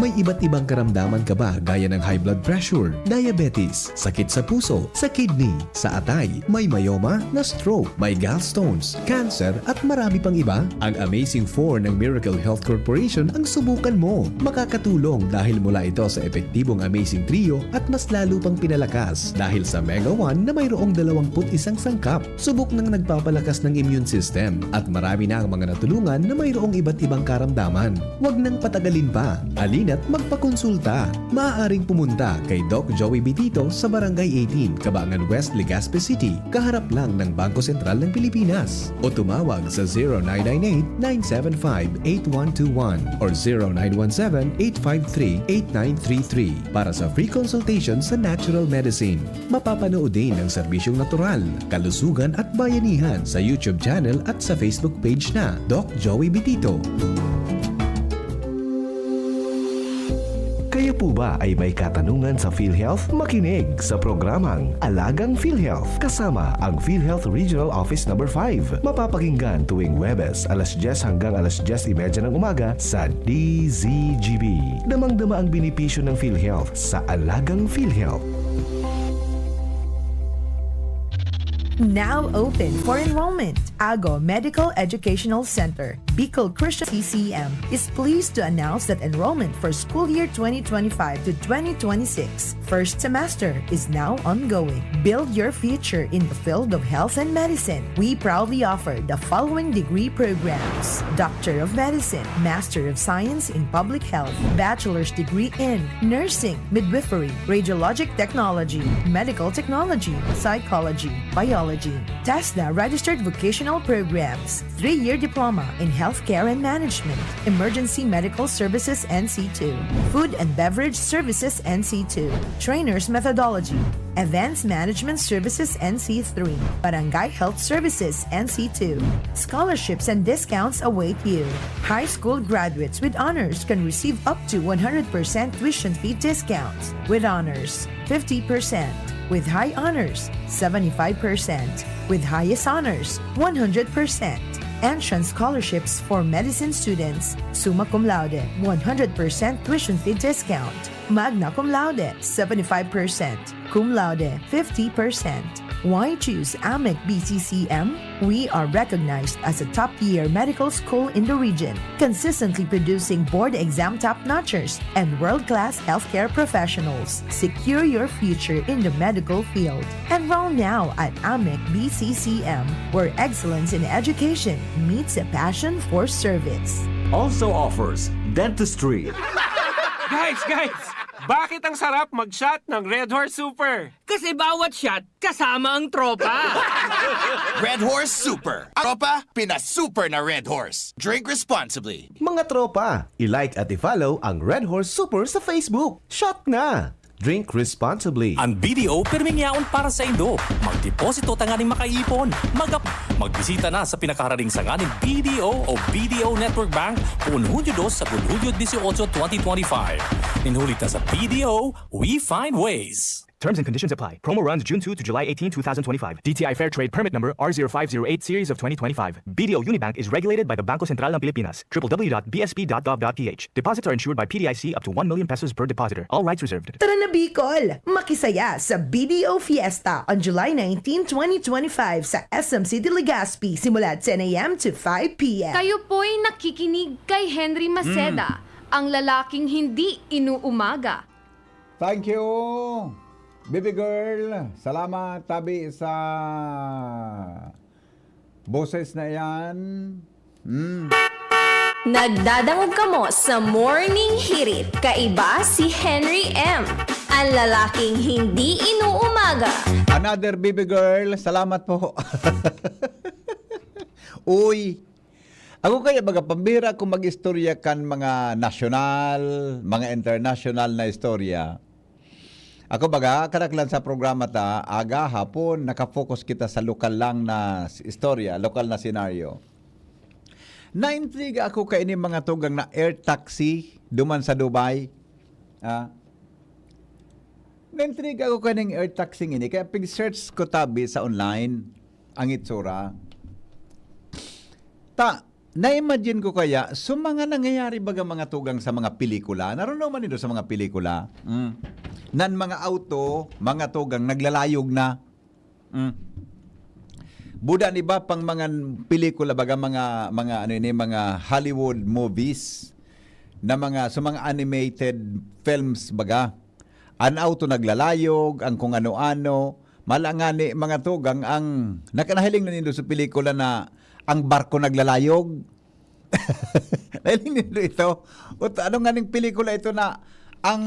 May iba't ibang karamdaman ka ba gaya ng high blood pressure, diabetes, sakit sa puso, sa kidney, sa atay, may myoma, na stroke, may gallstones, cancer at marami pang iba? Ang Amazing 4 ng Miracle Health Corporation ang subukan mo. Makakatulong dahil mula ito sa epektibong Amazing Trio at mas lalo pang pinalakas dahil sa Mega 1 na mayroong 21 sangkap. Subok ng nagpapalakas ng immune system at marami na ang mga natulungan na mayroong iba't ibang karamdaman. Huwag nang patagalin pa. Alin at magpakonsulta. Maaaring pumunta kay Doc Joey Bitito sa Barangay 18, Cabangan West, Legazpi City, kaharap lang ng Bangko Sentral ng Pilipinas. O tumawag sa 0998-975-8121 or 0917-853-8933 para sa free consultation sa natural medicine. Mapapanood din ang serbisyong natural, kalusugan at bayanihan sa YouTube channel at sa Facebook page na Doc Joey Bitito. Kayo po ba ay may katanungan sa PhilHealth? Makinig sa programang Alagang PhilHealth kasama ang PhilHealth Regional Office No. 5. Mapapakinggan tuwing Huwebes alas 10 hanggang alas 10:30 ng umaga sa DZGB. Damang-dama ang benepisyo ng PhilHealth sa Alagang PhilHealth. Now open for enrollment. Ago Medical Educational Center, Bicol Christian CCM is pleased to announce that enrollment for school year 2025 to 2026 first semester is now ongoing. Build your future in the field of health and medicine. We proudly offer the following degree programs: Doctor of Medicine, Master of Science in Public Health, Bachelor's degree in Nursing, Midwifery, Radiologic Technology, Medical Technology, Psychology, Biology. TESDA registered vocational programs, 3-year diploma in Healthcare and Management, Emergency Medical Services NC2, Food and Beverage Services NC2, Trainers Methodology, Advanced Management Services NC3, Barangay Health Services NC2. Scholarships and discounts await you. High school graduates with honors can receive up to 100% tuition fee discounts. With honors, 50%. With high honors, 75%. With highest honors, 100%. Entrance scholarships for medicine students, summa cum laude, 100% tuition fee discount. Magna cum laude, 75%. Cum laude, 50%. Why choose AMEC BCCM? We are recognized as a top-tier medical school in the region, consistently producing board exam top-notchers and world-class healthcare professionals. Secure your future in the medical field. Enroll now at AMEC BCCM, where excellence in education meets a passion for service. Also offers dentistry. Guys! Bakit ang sarap mag-shot ng Red Horse Super? Kasi bawat shot, kasama ang tropa. Red Horse Super. Tropa, pinasuper na Red Horse. Drink responsibly. Mga tropa, i-like at i-follow ang Red Horse Super sa Facebook. Shot na! Drink responsibly. Ang BDO permingyaon para sa Indo. Magdeposito tanganing makaipon. Magbisita na sa pinakahararing sanganing BDO o BDO Network Bank kung Hunyo 2 sa Hulyo 18, 2025. Inulit na sa BDO, we find ways. Terms and conditions apply. Promo runs June 2 to July 18, 2025. DTI Fair Trade Permit Number R0508 Series of 2025. BDO Unibank is regulated by the Bangko Sentral ng Pilipinas. www.bsp.gov.ph. Deposits are insured by PDIC up to 1 million pesos per depositor. All rights reserved. Tara na Bicol! Makisaya sa BDO Fiesta on July 19, 2025 sa SMC de Legazpi simula 10 a.m. to 5 p.m. Kayo po'y nakikinig kay Henry Maceda, ang lalaking hindi inuumaga. Thank you, baby girl. Salamat, tabi sa boses na yan. Nagdadangog ka mo sa Morning Hirit. Kaiba si Henry M. Ang lalaking hindi inuumaga. Another baby girl. Salamat po. Uy, ako kaya baga pambira kung mag-istorya kan mga national, mga international na istorya. Ako baga, karaklan sa programa ta, aga, hapon, nakafocus kita sa lokal lang na istorya, lokal na senaryo. Naintriga ako kay ini mga tugang na air taxi duman sa Dubai. Naintriga ako kay ning air taxi ini, kaya pig-search ko tabi sa online ang itsura. Na-imagine ko kaya, mga nangyayari baga mga tugang sa mga pelikula, naroon man ito sa mga pelikula, nan mga auto, mga tugang naglalayog na. Buda ni ba pang mga pelikula baga mga Hollywood movies na mga animated films baga. An auto naglalayog, ang kung ano-ano, malangani mga tugang ang nakanahiling na nindo sa pelikula na ang barko naglalayog. Nahiling nindo ito. Ano nga ning pelikula ito na ang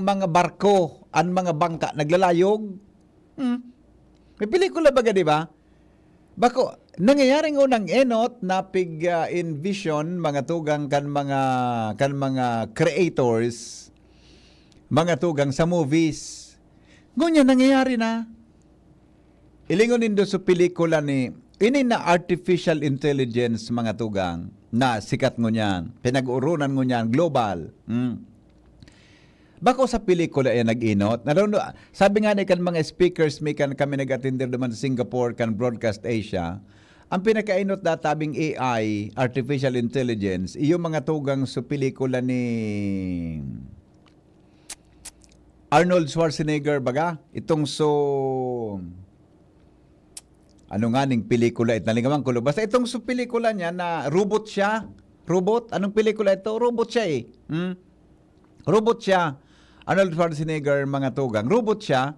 mga barko, ang mga bangka naglalayog? May pelikula baga, di ba? Bako, nangyayaring unang enot na pig-envision mga tugang kan mga creators, mga tugang sa movies. Ngunya nangyayari na. Ilingon nindo sa pelikula ni ini na artificial intelligence mga tugang na sikat ngunyan, pinag-urunan ngunyan, global. Bako sa pelikula ay nag-inot. Sabi nga ni kan mga speakers, may kami nag-attender naman sa Singapore, kan Broadcast Asia, ang pinaka-inot na tabing AI, artificial intelligence, iyo mga tugang sa pelikula ni Arnold Schwarzenegger baga, itong ano nga ning pelikula ito, nalingamang kulo. Basta itong pelikula niya na robot siya. Robot? Anong pelikula ito? Robot siya eh. Robot siya. Arnold Schwarzenegger, mga tugang. Robot siya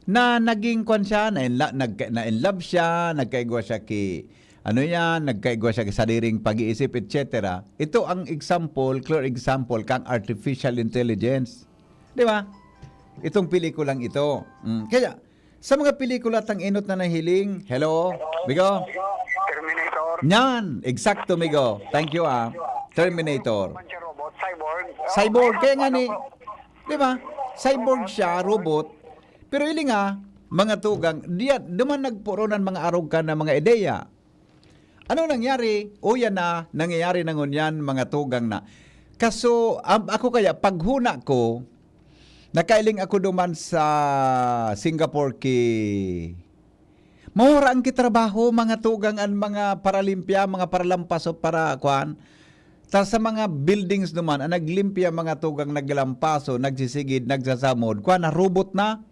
na naging kwan siya, na-in love siya, nagkaigwa siya nagkaigwa siya sa sariling pag-iisip, etc. Ito ang example, clear example, kang artificial intelligence. Di ba? Itong pelikulang ito. Kaya, sa mga pelikula tang inot na nahiling, hello, Migo? Terminator. Yan, eksakto, Migo. Thank you, Terminator. Cyborg, kaya nga ni, di ba? Cyborg siya, robot, pero ili nga, mga tugang, duman nagpuronan mga arugan na mga ideya. Ano nangyari? O yan na, nangyayari na ngunyan, mga tugang na. Kaso, ako kaya, paghuna ko, nakailing ako duman sa Singapore mawara ang kitrabaho, mga tugang, ang mga paralimpia, mga paralampas o para kuan. Ta sa mga buildings duman, ang naglimpia mga tugang, naggalampaso, nagsisigid, nagsasamod, kuan na robot na.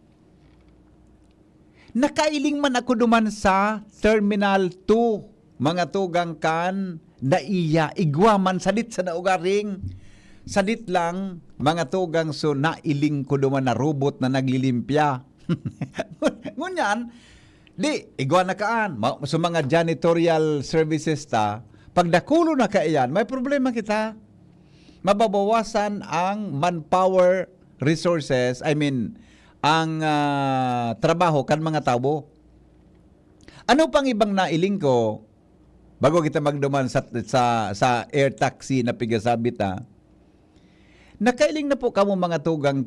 Nakailing man ako duman sa Terminal 2, mga tugang kan, na iya, igwaman, sadit sa naugaring. Sadit lang, mga tugang, so nailing ko duman na robot na naglilimpya. Ngunyan, di, igwa na kaan. So mga janitorial services ta, pag nakulo na kaiyan, may problema kita. Mababawasan ang manpower resources, ang trabaho kan mga tao. Ano pang ibang nailing ko, bago kita magduman sa air taxi na pigasabit nakailing na po kamo mga tugang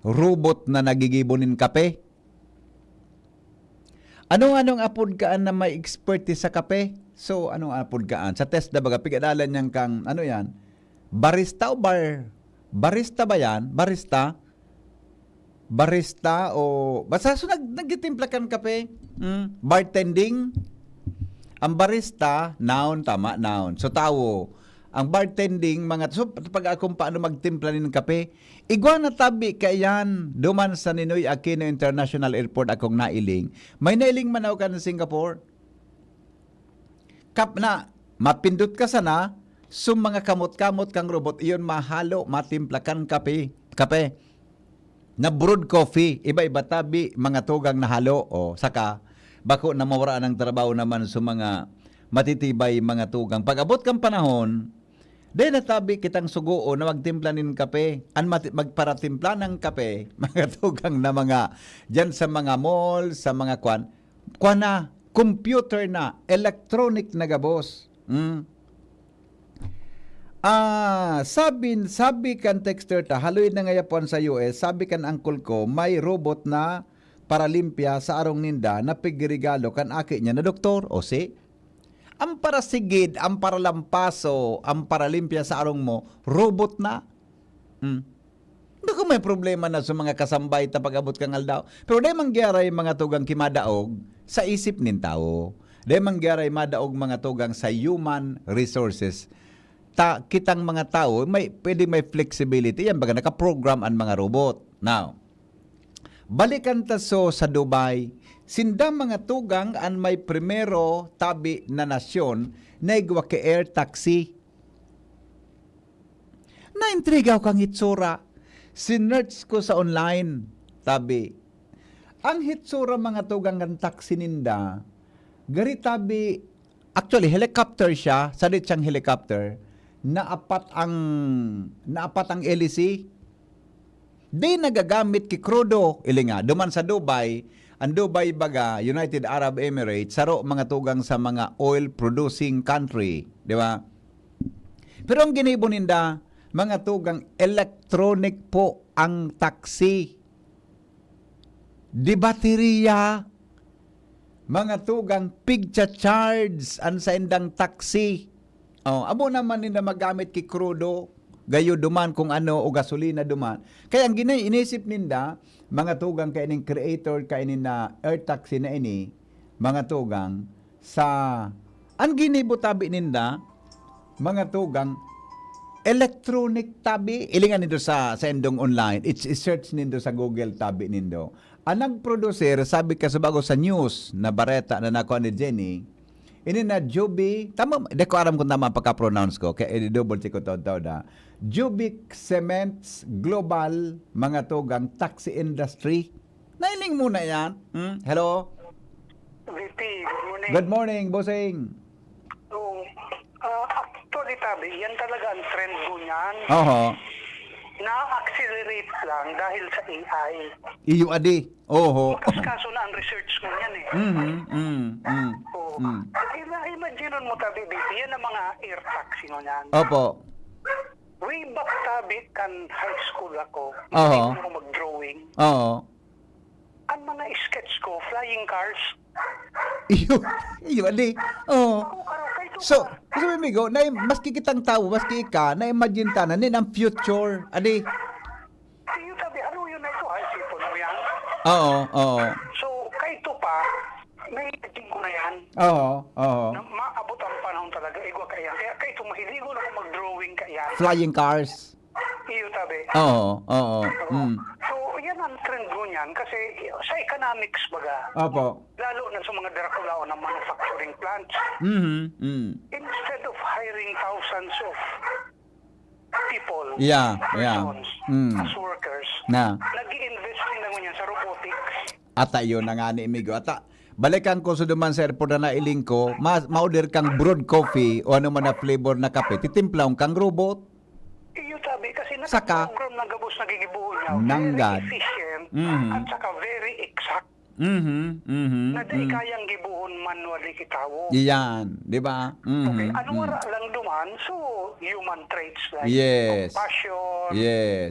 robot na nagigibonin kape? Anong apod kaan na may expertise sa kape? So, anong apod kaan? Sa test na baga, pigadalan niyang kang, ano yan? Barista o barista ba yan? Barista o basta so nagtitimpla kan kape? Bartending? Ang barista, noun, tama, noun. So, tao. Ang bartending, so pag akong paano magtimpla ng kape, igwa na tabi kayan, duman sa Ninoy Aquino International Airport akong nailing. May nailing manaw ka ng Singapore. Kap na, mapindot ka sana, mga kamot-kamot kang robot, iyon mahalo, matimpla kan kape. Na brewed coffee, iba-iba tabi, mga tugang na halo, o saka, bako na mawara ng trabaho naman sa mga matitibay mga tugang. Pag abot kang panahon, dahil natabi kitang suguo na magtimpla ng kape, magparatimpla ng kape, mga tugang na mga, dyan sa mga mall, sa mga kwan na, computer na, electronic na gabos. Sabi kan texter ta, haloy na ngayapon sa US, sabi kan angkol ko, may robot na paralimpya sa arong ninda na pigregalo kan aki niya na doktor, o si? Ang parasigid, ang paralampaso, ang paralimpya sa arong mo, robot na. Hindi may problema na sa mga kasambay ta pag-abot kang aldaw. Pero dahil mangyaray mga tugang kimadaog sa isip nin tao. Dahil mangyaray madaog mga tugang sa human resources. Kitang mga tao, pwede may flexibility. Yan baga nakaprogram ang mga robot. Now, balikan ta sa Dubai, sinda mga tugang ang may primero tabi na nasyon na igwa ke air taxi. Naintrigaw kang hitsura. Sinerch ko sa online, tabi. Ang hitsura mga tugang ng taxi ninda, gari tabi, actually helicopter siya, salit siyang helicopter, naapat ang LEC. Di nagagamit ki krudo, ilinga, duman sa Dubai, ang Dubai baga, United Arab Emirates, saro mga tugang sa mga oil producing country, di ba? Pero ang ginibon ninda, mga tugang electronic po ang taxi. Di bateriya, mga tugang pigcha-charge ang sa indang taxi. Abo naman nila magamit ki krudo, gayo duman kung ano o gasolina duman. Kaya ang inisip ninda, mga tugang kaining creator kainin na air taxi na ini, mga tugang ang ginibutabi ninda, mga tugang electronic tabi, ilingan nindo sa endong online, search nindo sa Google tabi nindo. Anang producer, sabi ka sa bago sa news na bareta na nakuha ni Jenny, ini na Juby, tama, hindi ko alam kung tama pagka-pronounce ko, kaya i-double check ko to na. Jubic Cements Global, mga tugang taxi industry. Nailing muna yan. Hello? VP, good morning. Good morning, bossing. Actually, Tabi, yan talaga ang trend ko niyan. Oho. Na-accelerate lang dahil sa AI. Iyo adi. Oho. Kaso na ang research ko niyan eh. Imagine mo, Tabi, VP, yan ang mga air taxi mo niyan. Opo. Way back, Tabi, kan high school ako, Oho. hindi ko mag-drawing. Oo. Ang mga sketch ko, flying cars. Iyo adi. Oo. So, kasi amigo, na maski kitang tao, maski ka, na-imagine ta na nin ang future. Adi. Yung Tabi, ano yun na ito? Ay, sipon mo yan. Oo. So, kahit pa, may tingin ko na yan. Oo. Na maabot ang panahon talaga. Igwa ka yan. Kaya kahit mahiligo na ako mag-drawing ka yan. Flying cars. Iyo, Tabi. Oo. So, yan ang trend mo niyan. Kasi sa economics baga. Opo. Lalo na sa mga Draculao ng manufacturing plants. Instead of hiring thousands of people, persons, as workers, nag-i-invest din mo niyan sa robotics. Ata yun na nga ni amigo. Ata, balikan ko sa duman sa airport na nailing ko, ma-order kang brewed coffee o ano man na flavor na kape, titimplaw kang robot. Iyo, Tabi, kasi Saka, nag-program ng gabos na gigibuon niya. Nanggad. Very efficient at saka very exact. Na di kayang gibuhon manually kitawo. Iyan, di ba? Okay, ano wala lang duman, so human traits like Yes. compassion,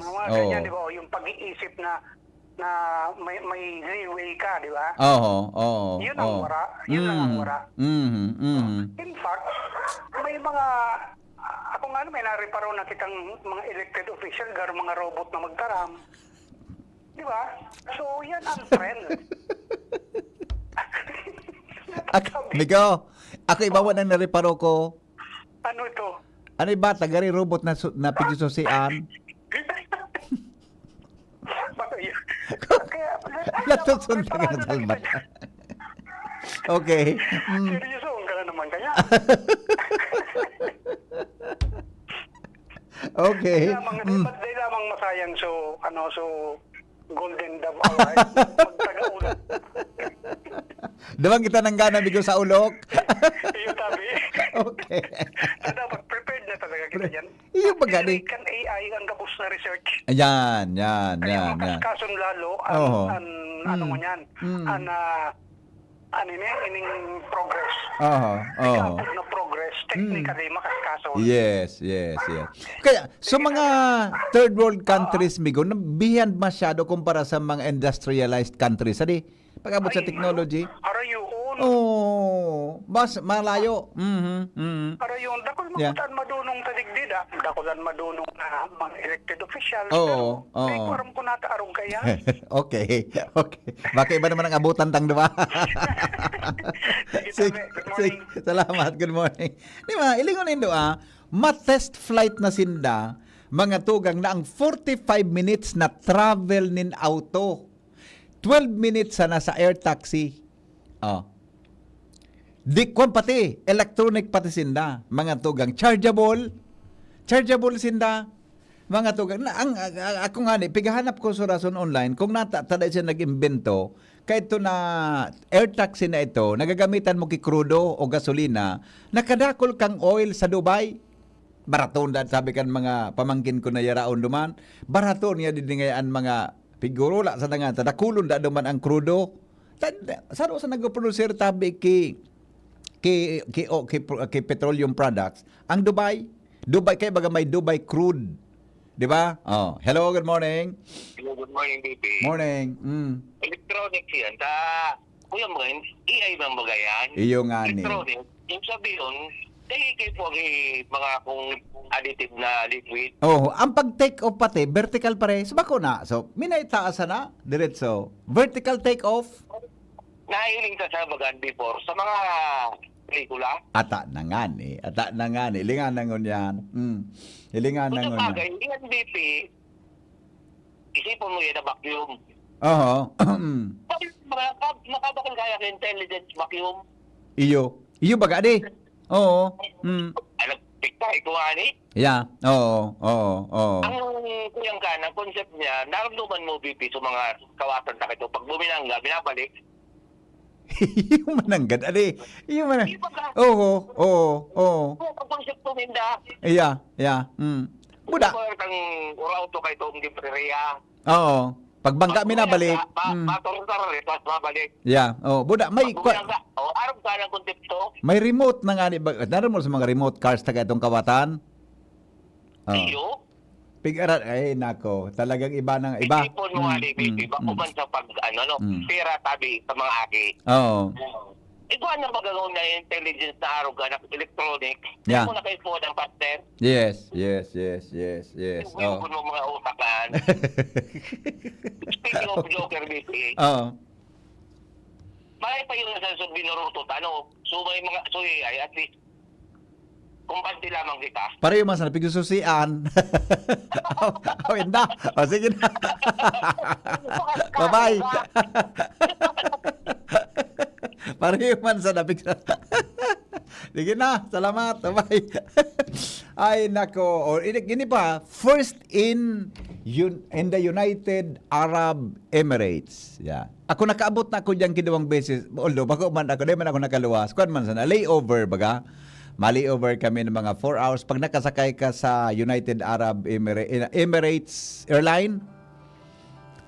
mga ganyan, di ba? O yung pag-iisip na may leeway ka, di ba? Oo. Yun ang wara. Yun lang ang wara. In fact, may mga ako nga may nareparo na kitang mga elected official gar mga robot na magtaram. Di ba? So, yan ang trend. Amigo, ako ibawa na nareparo ko. Ano ito? Ano ba? Tagari robot na pigisusian? Natusunta ka na talbat. Okay. Seryoso, ka na naman kaya. Okay. Dahil lamang masayang so Golden Dove Award. Magtaga-ulok. Damang kita nang gana bigo sa ulok. Iyo, Tabi. Okay. So, dapat prepared na talaga kita yan. Iyo ba gani? Kan AI ang kabus na research. Yan. Kaya makaskason lalo ano mo yan? Ining progress. Ikapos na progress, technically makaskason. Yes. Kaya, so mga third world countries, migo, bihand masyado kumpara sa mga industrialized countries. Adi, pag-abot sa technology. Mas malayo. Arayon, dakol makutan madunong tadigdid, dakolan madunong na mga elected officials. Oo. Pero, aram ko nataarong kaya. Okay. Baka iba naman ang abutan tang, di ba? Sige, good morning. Salamat, good morning. Di ba, ilingon indo ma-test flight na sinda, mga tugang na ang 45 minutes na travel nin auto. 12 minutes na sa air taxi. Di kwan pati, electronic pati sinda, mga tugang chargeable sinda, mga tugang. Ako nga ni, pigahanap ko sa rason online, kung tada siya nag-imbento, kahit ito na air taxi na ito, nagagamitan mo kikrudo o gasolina, nakadakol kang oil sa Dubai. Baraton dahil sabi kan mga pamangkin ko na yaraon duman, baraton niya didingayaan mga figuro la sa nga, tadakulon da duman ang krudo. Saro sa nag-producer tabi kay petroleum products ang Dubai kay baga may Dubai crude, di ba? Hello, good morning. Hello, good morning, baby. Morning. Electronics yan kuya mo AI bang bagayan? Iyo nga ni. Electronic, yung sabihin kay po mga kung additive na liquid. Ang pag-take off pati vertical pare. So bako na. So minaitaasa na diretso. Vertical take off. Nahiling ka sa bagan before sa mga pelikula? Ata na nga ni. Ilingan na ngon yan. Ilingan na ngon yan. Kung sa bagay, BP, isipon mo yan na vacuum. Oho. Makabakal kaya ka intelligence vacuum. Iyo baga di. Oo. Alam, tikta, ikaw ani. Yeah. Oo. Ang kuyang ka, ang concept niya, naramdaman mo, BP, sa mga kawasan na ito, pag buminangga, binabalik. Yung mananggad, adi. Yung mananggad. Oo. Ang concept mo, Minda. Yeah. Buda. Kang urauto kay itong di preriya. Oo. Pagbangga minabalik. Matortar rin, tapos mabalik. Yeah. Oh, buda may Arap ka ng konsepto. may remote na nga ni naroon mo sa mga remote cars taga itong kawatan. Iyo. Pigaran ay nako, talagang iba nang iba. Ipon mo ali, BP, bako man sa pag pera tabi sa mga aki. Oo. Ikaw na magagawin na intelligence na araw ka na electronic. Yeah. Hindi mo na kayo po ng partner. Yes. Oh. Yung mga utakan. Speaking of Joker, BP. Oo. Malay pa yun sa binurutot. So may mga ay at least kumpante lamang kita. Para yung mas napigsususian. Oh, hindi. O, sige na. Bye-bye. Para yung man sa napigsususian. Sige na. Salamat. Bye-bye. Ay, nako. O, ini pa. First in the United Arab Emirates. Yeah. Ako nakaabot na ako dyan kinawang beses. Although, bako man ako, di man ako nakaluwas. Kuan man sana, layover, baga. Mali-over kami ng mga 4 hours. Pag nakasakay ka sa United Arab Emirates Airline,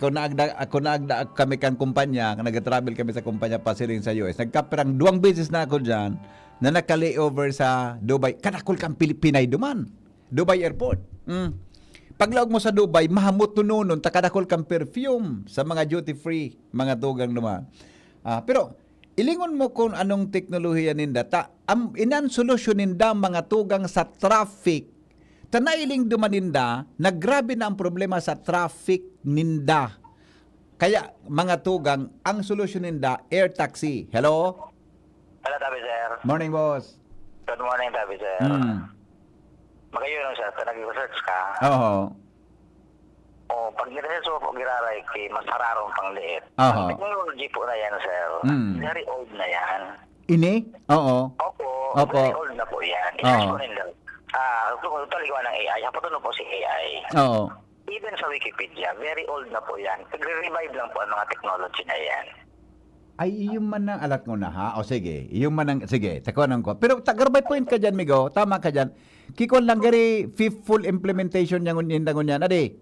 ako naagda kami kang kumpanya, nag-travel kami sa kumpanya pasiling sa US. Nagkaperang 2 beses na ako dyan na naka-layover sa Dubai. Kanakol kang Pilipinay duman. Dubai Airport. Paglaog mo sa Dubai, mahamot tununon, takadakol kang perfume sa mga duty-free, mga tugang duman. Pero, ilingon mo kung anong teknolohiya ninda. Inan solusyon ninda mga tugang sa traffic. Tanailing dumaninda, naggrabe na ang problema sa traffic ninda. Kaya mga tugang, ang solusyon ninda, air taxi. Hello? Hello, Tabi, sir. Morning, boss. Good morning, Tabi, sir. Magayon, sir, nag-research ka. Oo. Pag niresearch mo, giraray kay masararong pangliit. Aha. Ang technology po na yan, sir. Very old na yan. Ini? Oo. Opo. Opo. Very old na po yan. Oo. Ito nila. Taligawan ng AI. Hapotuno po si AI. Oo. Even sa Wikipedia, very old na po yan. Nagre-revive lang po ang mga technology na yan. Ay, yung man ang alat mo na, ha? O sige, yung man ang, sige, takuanan ko. Pero tagarbay point ka dyan, Migo. Tama ka dyan. Kikon lang gari, fifth full implementation niyang unyandangon yan. Adi?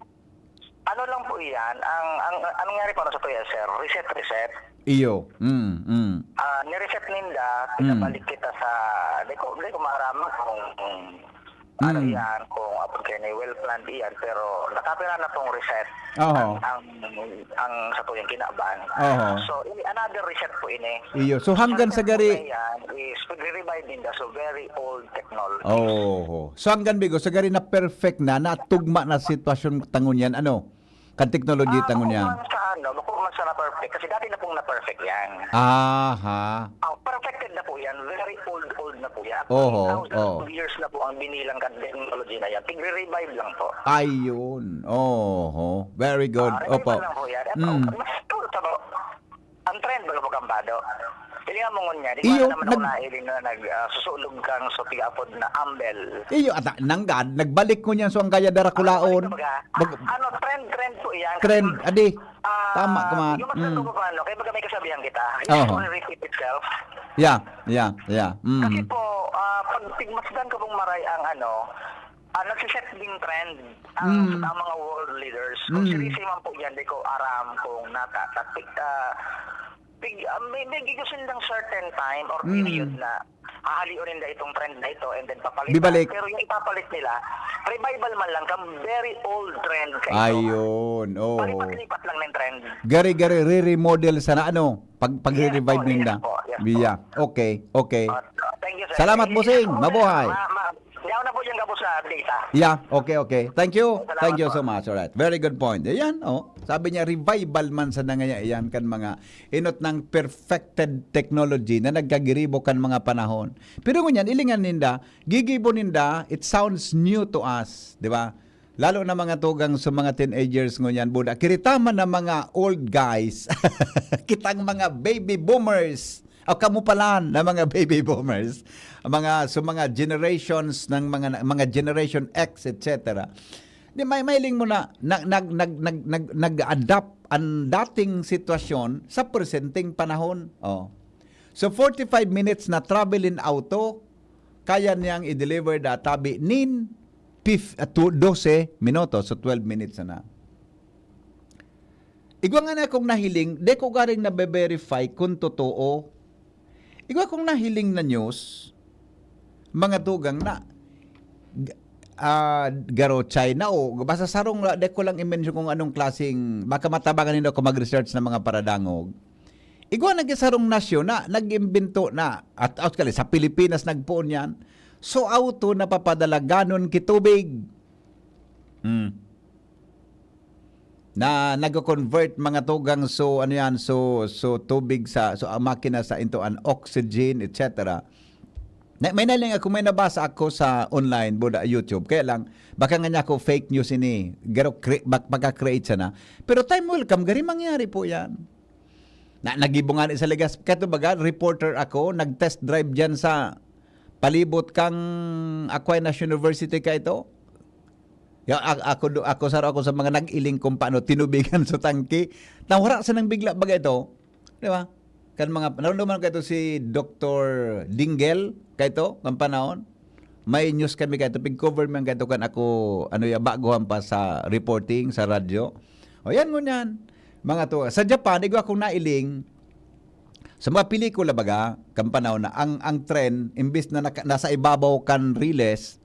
Ano lang po yan, ang nangyari para sa to yan, sir, reset. Iyo. Nireset ninda, pinabalik kita sa, di ko maaraman kung ano yan, kung apod kayo na well-planned yan, pero nakapira na pong reset ang sa to yung kinaban. So, another reset po ini. Iyo. So, hanggang sa gari... Yan is pag-revive ninda, so very old technology. So, hanggang bigo, sa gari na perfect na, natugma na sitwasyon tangon yan, ano? Kan technology tangon yan. Bako man sa na-perfect, kasi dati na pong na-perfect yan. Perfected na po yan, very old na po yan. Thousands of years na po ang binilang technology na yan. Tigre-revive lang po. Ayun. Very good. Opo. Lang po yan. Ang trend baga po kambado. Pilingan mo niya, di ba naman ako nailin na nagsusulog kang so tigapod na ambel. Iyo, at nanggad, nagbalik ko niyan so ang kaya darakulaon. Trend po yan. Trend, adi. Tama ka man. Yung magsasabi ko paano, kaya baga may kasabihan kita. It will repeat itself. Yeah. Kasi po, pag tigmasdan ko pong maray ang nagsiset ding trend ang mga world leaders. Kung serisi man po yan, di ko aram kung may gigusin lang certain time or period na hahaliunin na itong trend na ito and then papalitan. Bibalik. Pero yung ipapalit nila, revival man lang kam very old trend kayo. Ayun. Palipat-lipat lang ng trend. Gari-gari re-remodel sana pag-re-revive ninda. Yes, okay. Thank you, sir. Salamat, Busing. Mabuhay. Yaw na po dyan ka po sa data. Yeah, okay. Thank you so much. Alright. Very good point. Ayan, sabi niya, revival man sa nangyayaan kan mga inot ng perfected technology na nagkagiribo kan mga panahon. Pero ngunyan, ilingan ninda, gigibo ninda, it sounds new to us, di ba? Lalo na mga tugang sa mga teenagers ngunyan, buda. Kiritaman na mga old guys. Kitang mga baby boomers. O kamupalan na mga baby boomers. Mga generations ng mga generation X, etc. Di may mailing mo na nag-adapt ang dating sitwasyon sa presenteng panahon. Oh. So 45 minutes na travel in auto, kaya niyang i-deliver da tabi nin 12 minutos, so 12 minutes na. Igwa nga na akong nahiling, de ko garing na-verify kung totoo. Igwa akong nahiling na news, mga tugang na, garo China o basta sarong de ko lang i-mention kung anong klaseng, baka matabangan nila ako mag-research ng mga paradangog. Igwa nag-isarong nasyon na, nag-imbento na, at sa Pilipinas nagpuon yan, so auto na papadala ganon kitubig. Na nag-convert mga tugang so tubig sa makina sa into an oxygen, etc. May nabasa ako sa online buda YouTube, kaya lang baka nga niya ako fake news ini, baka create siya na. Pero time will come, gari mangyari po yan. Nagibungan sa Legas, kato baga reporter ako, nag-test drive diyan sa palibot kang Aquinas University ka ito. Ako sa mga nag-iling kung paano tinubigan sa tangke. Nawara sa nang bigla baga ito. Di ba? Kan mga naman ka ito si Dr. Dingel ka ito, kan panahon. May news kami ka ito, pig-cover man ka ito kan ako, baguhan pa sa reporting, sa radyo. O yan mo yan. Mga to. Sa Japan, igwa akong nailing, sa mga pelikula baga, kampanaw na, ang tren, imbis na nasa ibabaw kan riles,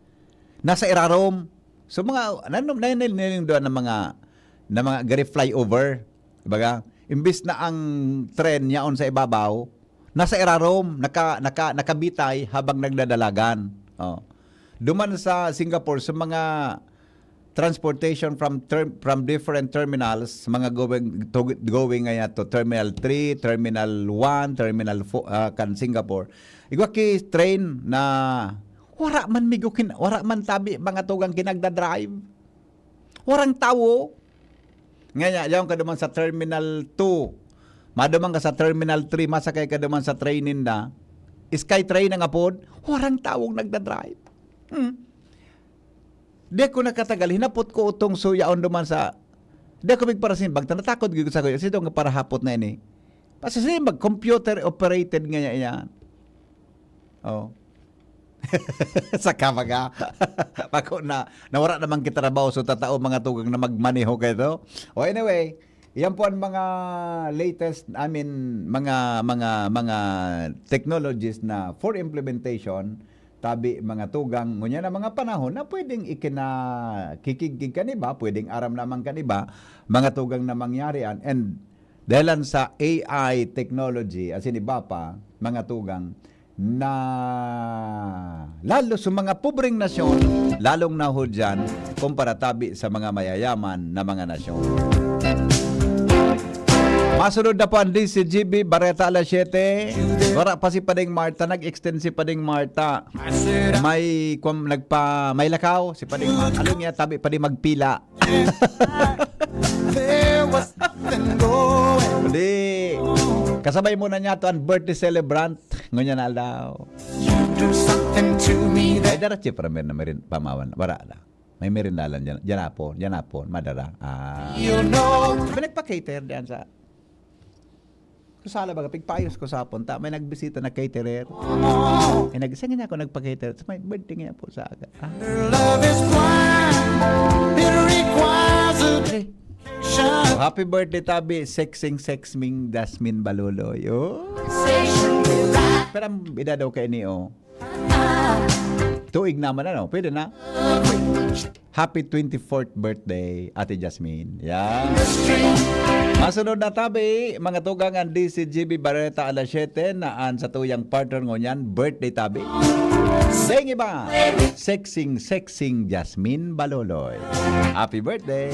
nasa irarom. So mga, naniling doon ng mga gari flyover. Baga, imbis na ang tren yaon sa ibabaw, nasa irarom, nakabitay habang nagdadalagan. Oh. Duman sa Singapore, sa mga transportation from different terminals, mga going nga to Terminal 3, Terminal 1, Terminal 4, kan Singapore. Igwa ki train na wara man tabi mga tugang kinagda-drive. Warang tawo. Nga yaong kaduman sa Terminal 2. Maduman ka sa Terminal 3, masakay ka duman sa trainin na. Skytrain na nga pod, warang tawong nagda-drive. Di ko nakatagal, hinapot ko utong suyaon duman sa, di ko magparasin, natakot ko sa kuya, sito nga para hapot na ini. Kasi sila mag-computer operated nga yan. Oh. Sa kamaga. Bako nawara naman kita trabaho, so tatao mga tugang na magmaneho kayo. O anyway, yan po ang mga latest, mga technologies na for implementation, tabi mga tugang, ngunya na mga panahon na pwedeng kikigig kaniba, pwedeng aram naman kaniba, mga tugang na mangyarian. And dahilan sa AI technology, as in iba pa, mga tugang, na lalo sa mga pobreng nasyon, lalong nahudyan kumpara tabi sa mga mayayaman na mga nasyon. Masunod na po ang DCGB, Bareta alas 7. Wala pa si Pading Marta, nag-extend si Pading Marta. May lakaw si Pading Marta. Alam niya, tabi pa din magpila. Hindi. Kasabay muna niya ito ang birthday celebrant. Ngunyan na daw. Ay, daratsi para meron na meron pamawan. Wala na. May merindalan dyan. Dyan hapon. Madara. Nagpa-cater diyan sa... Kusala baga, pigpayos ko sa punta. May nagbisita na caterer. Nagisa nga ako nagpa-cater. So, may birthday nga po sa aga. Happy birthday tabi. Sexing Dasmin Baluloy. Pero ang bida daw kayo niyo. Tuig naman pwede na. Happy 24th birthday, Ate Jasmine. Yan. Masunod na tabi, mga tugang ang DCGB Bareta alas 7 naan sa tuyang partner ngunyan, birthday tabi. Sing iba, Sexing Jasmine Baloloy. Happy birthday!